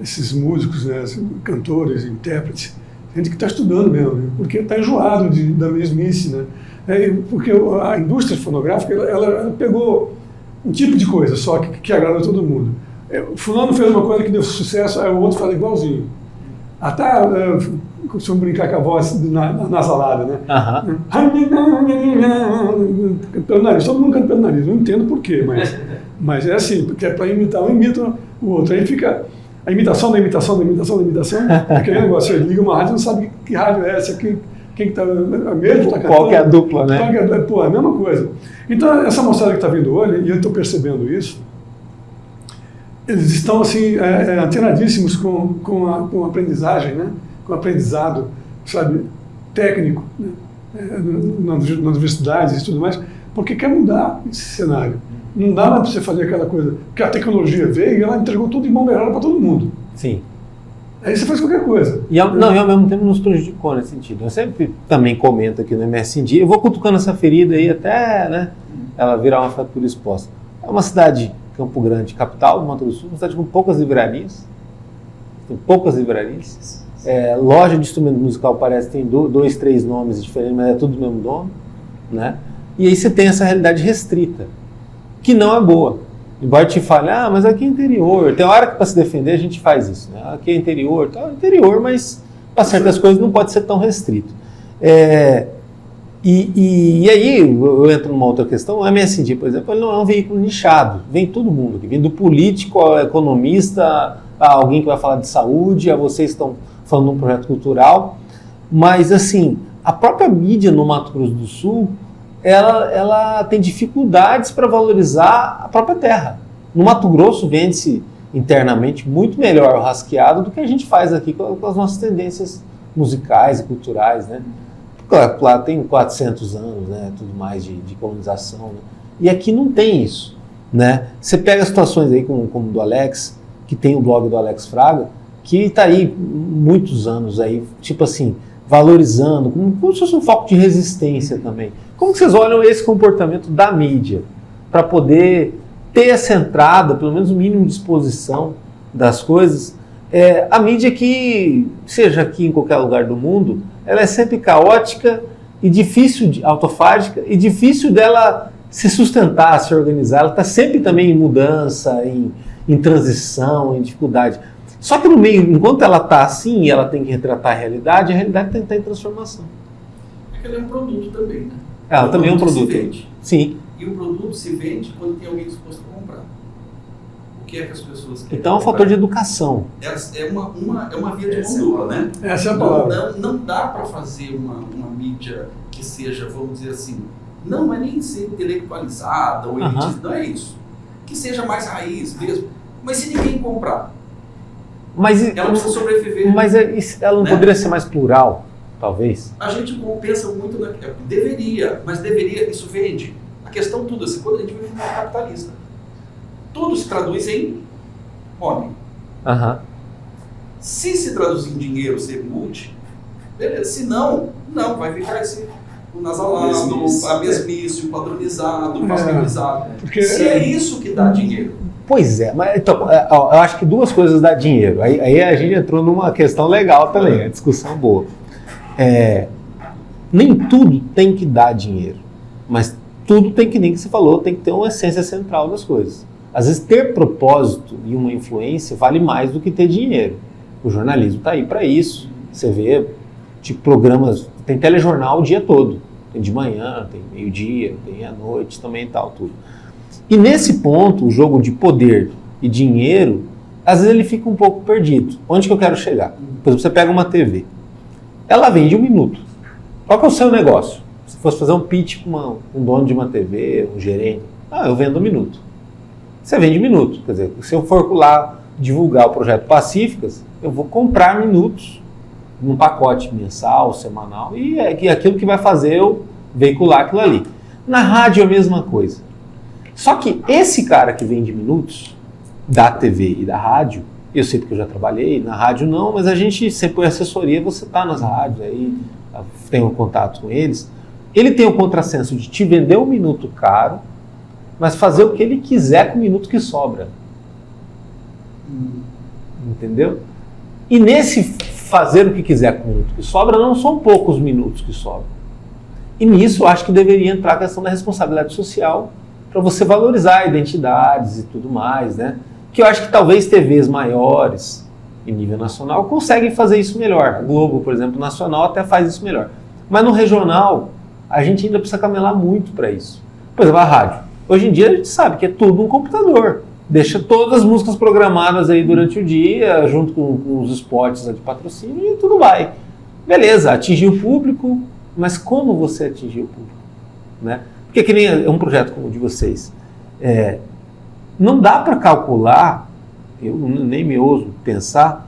esses músicos, né, cantores, intérpretes, gente que está estudando mesmo, né, porque está enjoado da mesmice, né? Porque a indústria fonográfica, ela pegou um tipo de coisa só que agrada a todo mundo. O fulano fez uma coisa que deu sucesso, aí o outro faz igualzinho. Até costumam brincar com a voz nasalada, né? Pelo nariz, todo mundo canta pelo nariz, não entendo porquê, mas é assim, porque é para imitar um, imita o outro. Aí fica a imitação da imitação da imitação da imitação, aquele negócio, ele liga uma rádio e não sabe que rádio é essa, quem que está mesmo está cantando. Qual que é a dupla, né? Pô, é a mesma coisa. Então, essa moçada que está vindo hoje, e eu estou percebendo isso, eles estão assim, antenadíssimos com a aprendizagem, né? Com o aprendizado, sabe, técnico, né? Nas universidades e tudo mais, porque quer mudar esse cenário. Não dá mais para você fazer aquela coisa, porque a tecnologia veio e ela entregou tudo de mão beijada para todo mundo. Sim. Aí você faz qualquer coisa. E ao mesmo tempo nos prejudicou nesse sentido. Eu sempre também comento aqui no MSD, eu vou cutucando essa ferida aí até, né, ela virar uma fratura exposta. É uma cidade Campo Grande, capital do Mato Grosso do Sul, uma cidade com poucas livrarias. Tem poucas livrarias. Loja de instrumento musical parece que tem 2, 3 nomes diferentes, mas é tudo do mesmo dono, né? E aí você tem essa realidade restrita, que não é boa. Embora te fale, mas aqui é interior. Tem hora que para se defender a gente faz isso, né? Aqui é interior, interior, mas para certas coisas não pode ser tão restrito. E aí eu entro numa outra questão. O MSD, por exemplo, ele não é um veículo nichado. Vem todo mundo aqui, vem do político ao economista, a alguém que vai falar de saúde, a vocês que estão falando de um projeto cultural. Mas assim, a própria mídia no Mato Grosso do Sul, ela tem dificuldades para valorizar a própria terra. No Mato Grosso vende-se internamente muito melhor o rasqueado do que a gente faz aqui com as nossas tendências musicais e culturais, né? Claro, lá tem 400 anos, né, tudo mais de colonização, né? E aqui não tem isso, né? Você pega situações aí como do Alex, que tem o blog do Alex Fraga, que está aí muitos anos aí, tipo assim, valorizando, como se fosse um foco de resistência também. Como que vocês olham esse comportamento da mídia para poder ter essa entrada, pelo menos o mínimo de exposição das coisas? A mídia que, seja aqui em qualquer lugar do mundo, ela é sempre caótica e difícil, autofágica, e difícil dela se sustentar, se organizar. Ela está sempre também em mudança, em transição, em dificuldade. Só que no meio, enquanto ela está assim e ela tem que retratar a realidade tem que estar em transformação. É que ela é um produto também, né? Ela também é um produto. Se vende. Sim. E o produto se vende quando tem alguém disposto a comprar. O que é que as pessoas querem? Então é um fator de educação. É uma via de mão dupla, né? Essa é a palavra. Não dá para fazer uma mídia que seja, vamos dizer assim, não é nem ser intelectualizada ou elitista, não é isso. Que seja mais raiz mesmo. Mas se ninguém comprar, ela precisa sobreviver. Mas ela não poderia ser mais plural, talvez? A gente pensa muito mas deveria, isso vende. A questão tudo assim, quando a gente vive no mundo capitalista, tudo se traduz em homem. Se traduzir em dinheiro, ser multi, beleza. Se não, vai ficar o nasalado, a mesmice, o padronizado, o pasteurizado. Se é isso que dá dinheiro. Pois é, mas então, eu acho que duas coisas dá dinheiro. Aí a gente entrou numa questão legal também, a discussão boa. Nem tudo tem que dar dinheiro, mas tudo tem que, nem que você falou, tem que ter uma essência central das coisas. Às vezes ter propósito e uma influência vale mais do que ter dinheiro. O jornalismo está aí para isso. Você vê tipo, programas, tem telejornal o dia todo. Tem de manhã, tem meio-dia, tem à noite também e tal, tudo. E nesse ponto, o jogo de poder e dinheiro, às vezes ele fica um pouco perdido. Onde que eu quero chegar? Por exemplo, você pega uma TV. Ela vende 1 minuto. Qual que é o seu negócio? Se fosse fazer um pitch com um dono de uma TV, um gerente, eu vendo 1 minuto. Você vende 1 minuto. Quer dizer, se eu for lá divulgar o projeto Pacíficas, eu vou comprar minutos num pacote mensal, semanal, e é aquilo que vai fazer eu veicular aquilo ali. Na rádio é a mesma coisa. Só que esse cara que vende minutos, da TV e da rádio, eu sei porque eu já trabalhei, na rádio não, mas a gente sempre põe assessoria, você está nas rádios, aí tem um contato com eles, ele tem o contrassenso de te vender 1 minuto caro, mas fazer o que ele quiser com o minuto que sobra. Entendeu? E nesse fazer o que quiser com o minuto que sobra, não são poucos minutos que sobram. E nisso eu acho que deveria entrar a questão da responsabilidade social para você valorizar identidades e tudo mais, né? Que eu acho que talvez TVs maiores, em nível nacional, conseguem fazer isso melhor. O Globo, por exemplo, nacional até faz isso melhor. Mas no regional, a gente ainda precisa camelar muito para isso. Por exemplo, a rádio. Hoje em dia a gente sabe que é tudo um computador. Deixa todas as músicas programadas aí durante o dia, junto com os spots de patrocínio, e tudo vai. Beleza, atingir o público, mas como você atingir o público? Né? Porque que nem um projeto como o de vocês. Não dá para calcular, eu nem me ouso pensar,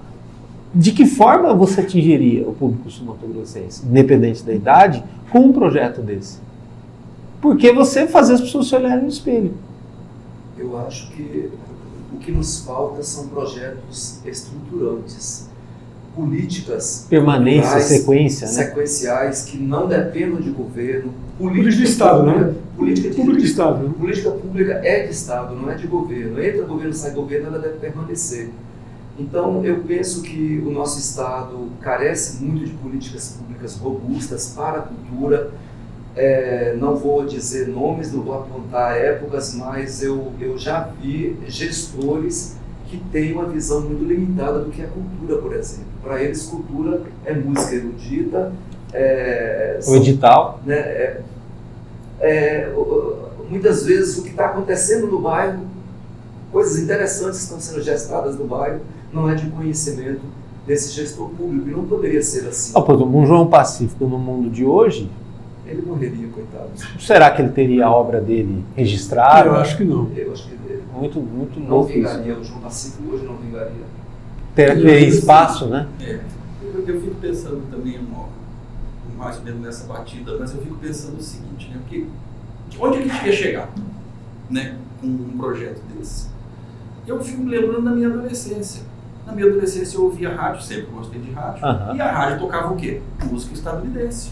de que forma você atingiria o público sul-mato-grossense, independente da idade, com um projeto desse. Porque você faz as pessoas se olharem no espelho. Eu acho que o que nos falta são projetos estruturantes. políticas Permanência, culturais, sequência, né? sequenciais que não dependam de governo. Política de Estado, né? Política Público de Estado, né? Política pública é de Estado, não é de governo. Entra governo, sai governo, ela deve permanecer. Então, eu penso que o nosso Estado carece muito de políticas públicas robustas para a cultura. Não vou dizer nomes, não vou apontar épocas, mas eu já vi gestores que têm uma visão muito limitada do que é cultura, por exemplo. Para eles, cultura é música erudita. O edital. Né, muitas vezes o que está acontecendo no bairro, coisas interessantes estão sendo gestadas no bairro, não é de conhecimento desse gestor público, e não poderia ser assim. Um João Pacífico no mundo de hoje, Ele morreria, coitado. será que ele teria a obra dele registrada? Eu acho que não. Eu acho que ele Muito, muito não louco isso. vingaria, o João Pacífico hoje não vingaria. Teria espaço, né? Eu fico pensando também, mais ou menos nessa batida, mas eu fico pensando o seguinte, né? Porque onde a gente quer chegar, né? Com um projeto desse? Eu fico me lembrando da minha adolescência. Na minha adolescência eu ouvia rádio, sempre gostei de rádio, Aham. e a rádio tocava o quê? Música estadunidense,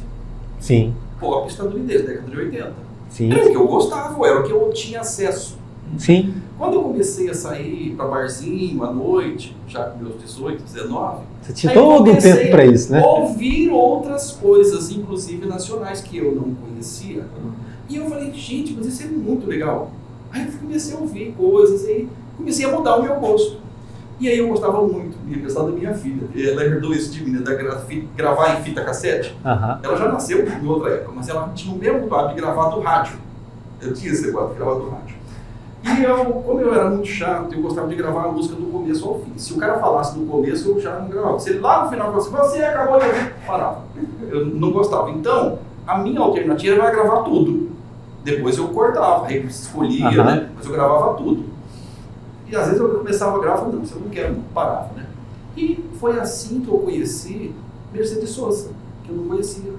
Sim, pop estadunidense, década de 80. sim, Era o que eu gostava, era o que eu tinha acesso. sim. Quando eu comecei a sair para barzinho à noite, já com meus 18, 19, Você tinha aí eu todo o comecei tempo para isso, né? a ouvir outras coisas, inclusive nacionais, que eu não conhecia. E eu falei, gente, mas isso é muito legal. Aí eu comecei a ouvir coisas e comecei a mudar o meu gosto. E aí eu gostava muito, ia gostar da minha filha. Ela herdou isso de mim, né, da gravar em fita cassete. Aham. Ela já nasceu em outra época, mas ela tinha o mesmo hábito de gravar do rádio. Eu tinha esse negócio de gravar do rádio. E como eu era muito chato, eu gostava de gravar a música do começo ao fim. Se o cara falasse do começo, eu já não gravava. Se ele lá no final falasse, você acabou de ouvir, parava. Eu não gostava. Então, a minha alternativa era gravar tudo. Depois eu cortava, aí eu escolhia, né? Mas eu gravava tudo. E às vezes eu começava a gravar e falava, não, você não quer, não, parava, né? E foi assim que eu conheci Mercedes Sosa, que eu não conhecia.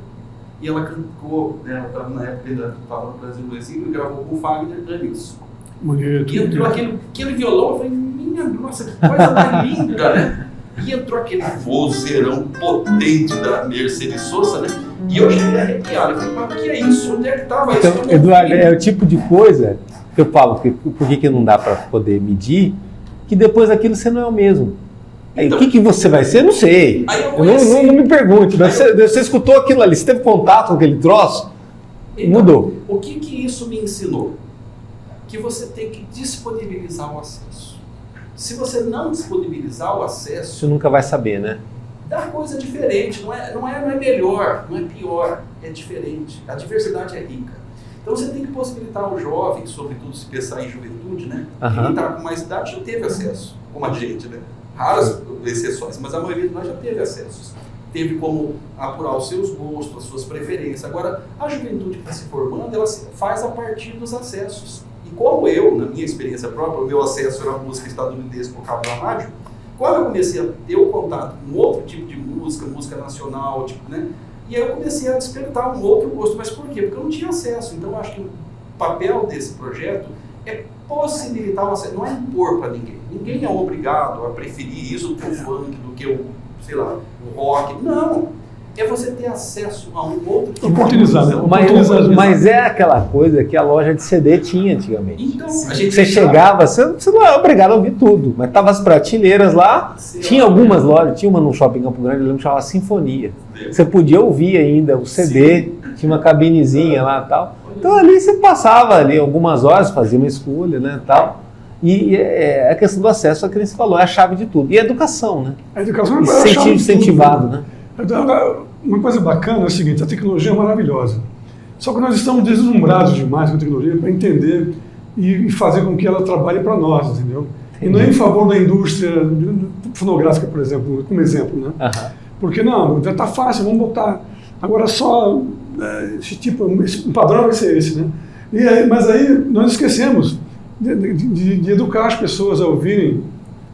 E ela cantou, né, ela estava na época ainda, estava no Brasil do Exílio, e gravou com o Fagner Danilson. Bonito. E entrou aquele violão, eu falei, minha nossa, que coisa mais linda, né? E entrou aquele vozeirão potente da Mercedes Sosa, né? E eu cheguei arrepiado, eu falei, mas o que é isso? Onde é que estava isso? Então, Eduardo, é o tipo de coisa que eu falo, por que não dá para poder medir, que depois daquilo você não é o mesmo. Aí, Então, o que você vai ser? Não sei. Aí eu Não, conheci- não me pergunte, mas você escutou aquilo ali, você teve contato com aquele troço, Então, mudou. O que isso me ensinou? Que você tem que disponibilizar o acesso. Se você não disponibilizar o acesso, Você nunca vai saber, né? dá coisa diferente, não é melhor, não é pior, é diferente. A diversidade é rica. Então você tem que possibilitar ao jovem, sobretudo se pensar em juventude, né? Aham. Quem está com mais idade já teve acesso, como a gente, né? Raras exceções, mas a maioria de nós já teve acesso. Teve como apurar os seus gostos, as suas preferências. Agora, a juventude que está se formando, ela se faz a partir dos acessos. E como eu, na minha experiência própria, o meu acesso era a música estadunidense por cabo da rádio, quando eu comecei a ter o contato com outro tipo de música nacional, tipo, né? E aí eu comecei a despertar um outro gosto. Mas por quê? Porque eu não tinha acesso. Então eu acho que o papel desse projeto é possibilitar o acesso, não é impor para ninguém. Ninguém é obrigado a preferir isso do que o funk, do que o, sei lá, o rock. Não! É você ter acesso a um outro tipo Oportunizar, né? Mas é aquela coisa que a loja de CD tinha antigamente. Então, a gente Você chegava, você não é obrigado a ouvir tudo, mas tava as prateleiras lá, tinha algumas lojas, tinha uma no Shopping Campo Grande, eu lembro que chamava Sinfonia. Você podia ouvir ainda o CD, tinha uma cabinezinha lá e tal. Então ali você passava ali algumas horas, fazia uma escolha, né, tal. E é a questão do acesso, a que você falou, é a chave de tudo. E a educação, né? A educação é a chave de tudo, Incentivado, né? Uma coisa bacana é o seguinte, a tecnologia é maravilhosa. Só que nós estamos deslumbrados demais com a tecnologia para entender e fazer com que ela trabalhe para nós, entendeu? E não é em favor da indústria fonográfica, por exemplo, como exemplo, né? Aham. Porque não, já está fácil, vamos botar. Agora só esse tipo, o padrão vai ser esse, né? Mas aí nós esquecemos de educar as pessoas a ouvirem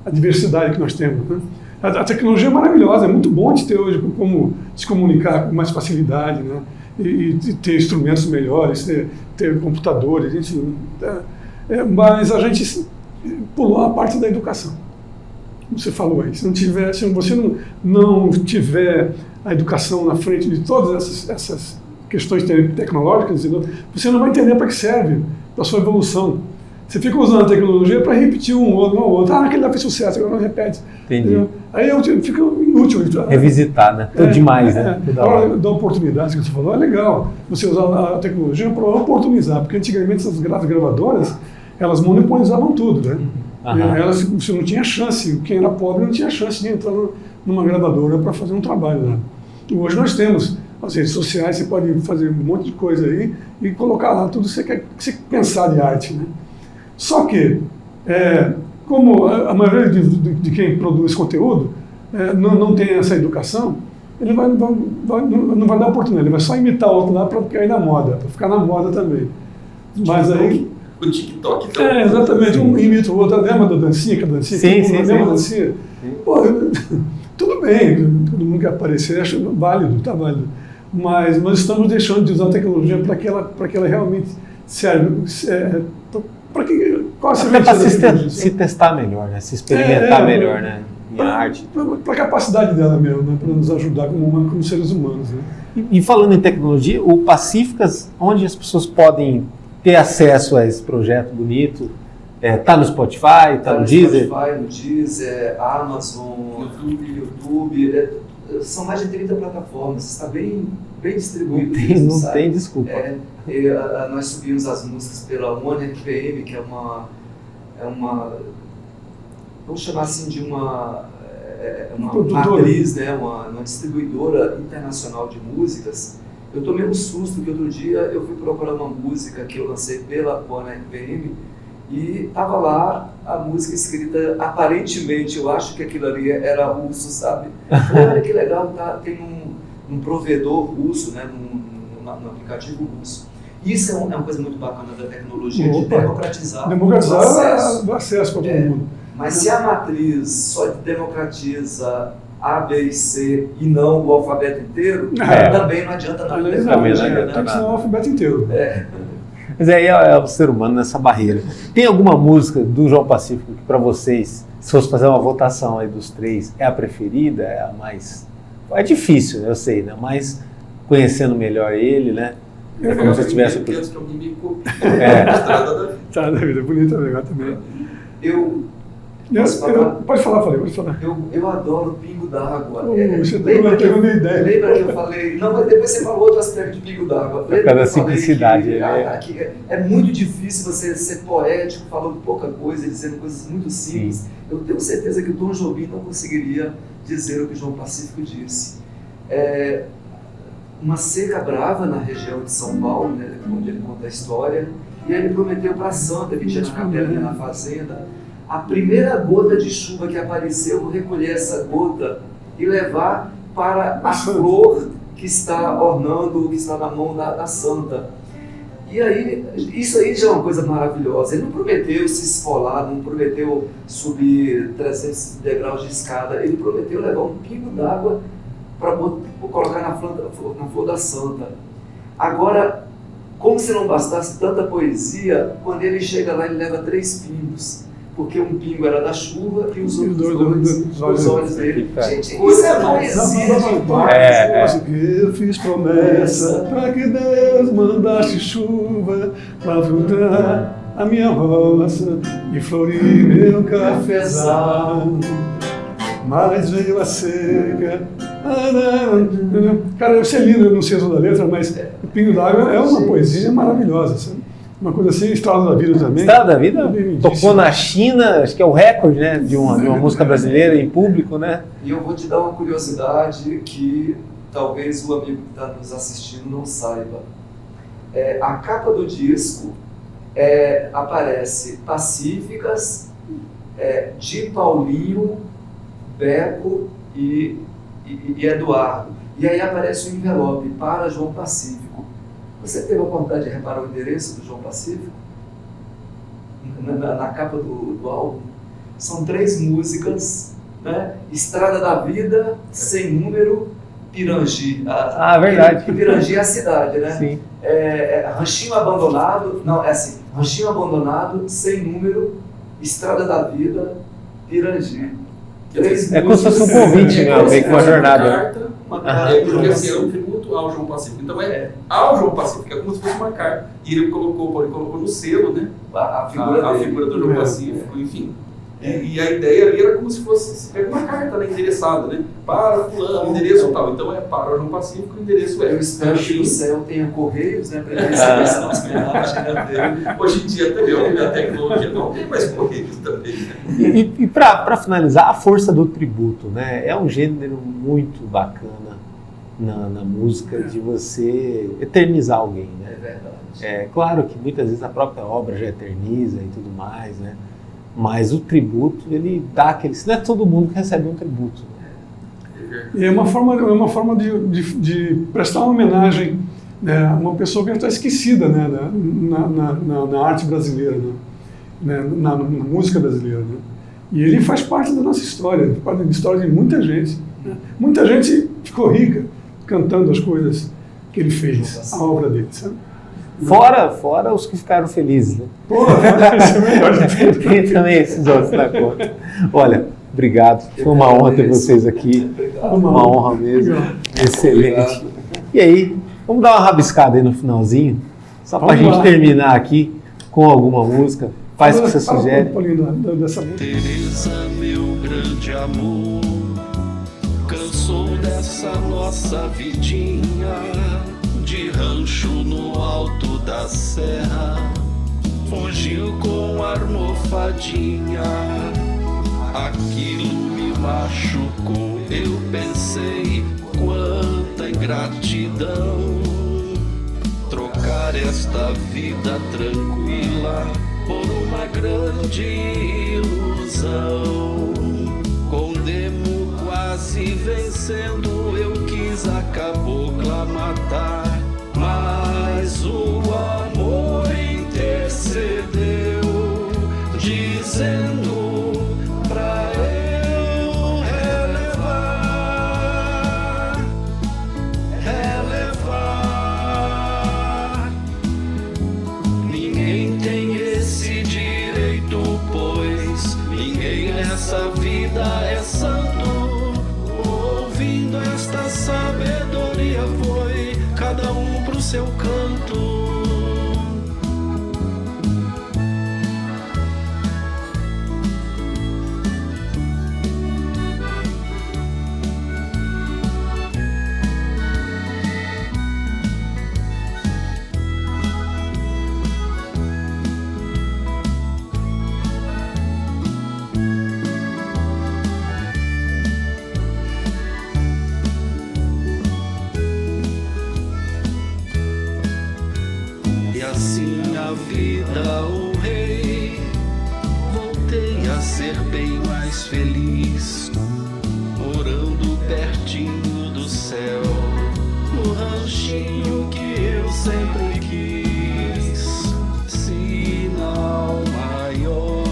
a diversidade que nós temos, né? A tecnologia é maravilhosa, é muito bom de ter hoje como se comunicar com mais facilidade, né? E ter instrumentos melhores, ter computadores, enfim. Mas a gente pulou a parte da educação. você falou aí, se você não tiver a educação na frente de todas essas questões tecnológicas, você não vai entender para que serve, para a sua evolução. Você fica usando a tecnologia para repetir um outro. Aquele lá fez sucesso, agora não repete. Entendi. Aí fica inútil. Revisitar, né? Tudo demais, né? Agora, da oportunidade que você falou, é legal você usar a tecnologia para oportunizar, porque antigamente essas gravadoras, elas monopolizavam tudo, né? Você não tinha chance, quem era pobre não tinha chance de entrar numa gravadora para fazer um trabalho, né? Hoje nós temos as redes sociais, você pode fazer um monte de coisa aí e colocar lá tudo que você pensar de arte, né? Só que, como a maioria de quem produz conteúdo não tem essa educação, ele não vai dar oportunidade, ele vai só imitar outro lá para cair na moda, para ficar na moda também. Mas aí... O TikTok então. Exatamente, um imita o outro, lembra da dancinha, que a dancinha? Sim. Dancinha? Pô, tudo bem, todo mundo que aparecer, acho válido, tá válido. Mas nós estamos deixando de usar a tecnologia para que ela realmente serve. Qual a para se testar melhor, né? Se experimentar melhor, né? Em arte. Para a capacidade dela mesmo, né? Para nos ajudar como seres humanos. Né? E falando em tecnologia, o Pacíficas, onde as pessoas podem ter acesso a esse projeto bonito? Tá no Spotify, tá no Deezer? Spotify, no Deezer, Amazon, YouTube. São mais de 30 plataformas, está bem distribuído. Não tem desculpa. Nós subimos as músicas pela One RPM, que é uma vamos chamar assim de uma matriz, né? uma distribuidora internacional de músicas. Eu tomei um susto que outro dia eu fui procurar uma música que eu lancei pela One RPM e estava lá a música escrita, aparentemente, eu acho que aquilo ali era russo, sabe? Olha que legal, tem um provedor russo, né? no aplicativo russo. Isso é uma coisa muito bacana da tecnologia, de democratizar o acesso para todo mundo. Mas se a matriz só democratiza A, B e C e não o alfabeto inteiro, também não adianta nada. Tem que ser o alfabeto inteiro. Mas aí é o ser humano nessa barreira. Tem alguma música do João Pacífico que para vocês, se fosse fazer uma votação aí dos três, é a preferida, é a mais... É difícil, eu sei, né? Mas conhecendo melhor ele, né? É como se tivesse... Eu penso que alguém me copie. Estrada da Vida. Estrada da Vida, bonita, legal também. Pode falar. Eu adoro Pingo d'Água. Você tem uma ideia. Lembra que eu falei? Não, mas depois você falou outro aspecto de Pingo d'Água. Por causa da simplicidade. Que é muito difícil você ser poético, falando pouca coisa, dizendo coisas muito simples. Sim. Eu tenho certeza que o Tom Jobim não conseguiria dizer o que o João Pacífico disse. Uma seca brava na região de São Paulo, né, onde ele conta a história, e aí ele prometeu para a Santa, que tinha na capelinha na fazenda, a primeira gota de chuva que apareceu, eu vou recolher essa gota e levar para a flor que está ornando, que está na mão da Santa. E aí, isso aí já é uma coisa maravilhosa. Ele não prometeu se esfolar, não prometeu subir 300 degraus de escada, ele prometeu levar um pingo d'água para colocar na flor da Santa. Agora, como se não bastasse tanta poesia, quando ele chega lá, ele leva 3 pingos. Porque um pingo era da chuva e os outros dois, os olhos dele. Gente, isso é poesia demais. Eu fiz promessa para que Deus mandasse chuva para frutar a minha roça e florir meu cafezal. Mas veio a seca. Cara, você lindo, eu não sei da letra, mas o Pingo d'Água é uma poesia maravilhosa, sabe? Uma coisa assim, Estrada da Vida também. Estrada da Vida tocou na China, acho que é o recorde, né, de uma música brasileira em público, né? E eu vou te dar uma curiosidade que talvez o amigo que está nos assistindo não saiba. A capa do disco aparece Pacíficas, de Paulinho, Beco e Eduardo. E aí aparece o envelope para João Pacífico. Você teve a oportunidade de reparar o endereço do João Pacífico? Na capa do álbum? São 3 músicas, né? Estrada da Vida, Sem Número, Pirangi. Verdade. Pirangi é a cidade, né? Sim. Ranchinho Abandonado, não, é assim, Ranchinho Abandonado, Sem Número, Estrada da Vida, Pirangi. É como se fosse um convite, né? Meio que uma jornada. Porque assim, é um tributo ao João Pacífico. Então ao João Pacífico, é como se fosse uma carta. E ele colocou no selo, né? A figura do João Pacífico, enfim. E a ideia ali era como se fosse pega uma carta, né, endereçada, né? Para fulano, endereço tal. Então é para o João Pacífico, o endereço é. Eu espero que no céu tenha correios, né? Para receber essa nossa homenagem dele. Hoje em dia também, a tecnologia não tem mais correios também. Né? E para finalizar, a força do tributo, né? É um gênero muito bacana na música de você eternizar alguém, né? É verdade. É claro que muitas vezes a própria obra já eterniza e tudo mais, né? Mas o tributo, ele dá aquele... Não é todo mundo que recebe um tributo. E é uma forma de prestar uma homenagem, né, a uma pessoa que está esquecida, né, na arte brasileira, né, na música brasileira. Né? E ele faz parte da nossa história, faz parte da história de muita gente. Né? Muita gente ficou rica cantando as coisas que ele fez, a obra dele, sabe? Fora os que ficaram felizes, né? Pô, isso é melhor de tudo. Tem também esses outros na conta. Olha, obrigado. Foi uma honra ter vocês aqui. Uma honra mesmo. Excelente. E aí, vamos dar uma rabiscada aí no finalzinho? Só pra gente terminar aqui com alguma música. Faz o que você sugere. Dessa música. Teresa, meu grande amor, cansou dessa nossa vidinha de rancho no alto da serra, fugiu com a almofadinha, aquilo me machucou, eu pensei quanta ingratidão, trocar esta vida tranquila por uma grande ilusão, com demo quase vencendo, eu quis a cabocla matar, mas o amor intercedeu, dizendo pra eu relevar. Ninguém tem esse direito, pois ninguém nessa vida é santo. Ouvindo esta sabedoria foi cada um pro seu canto. E assim a vida honrei, voltei a ser bem mais feliz, morando pertinho do céu, no ranchinho que eu sempre quis, sinal maior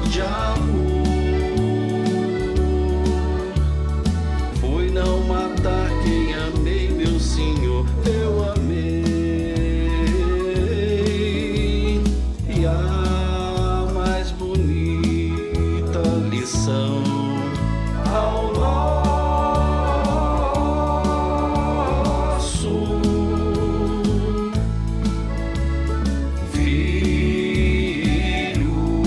de amor, foi não matar quem amei, meu senhor, eu amei. Ao nosso filho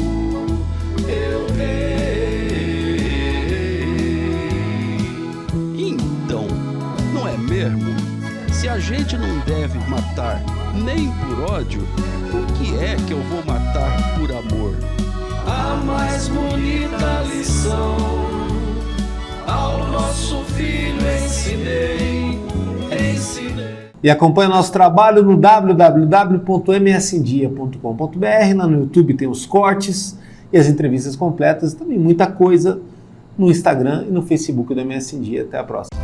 eu dei. Então, não é mesmo? Se a gente não deve matar nem por ódio, por que é que eu vou matar por amor? A mais bonita lição ao nosso filho ensinei. E acompanhe nosso trabalho no www.msindia.com.br. Lá no YouTube tem os cortes e as entrevistas completas. Também muita coisa no Instagram e no Facebook do MS em Dia. Até a próxima.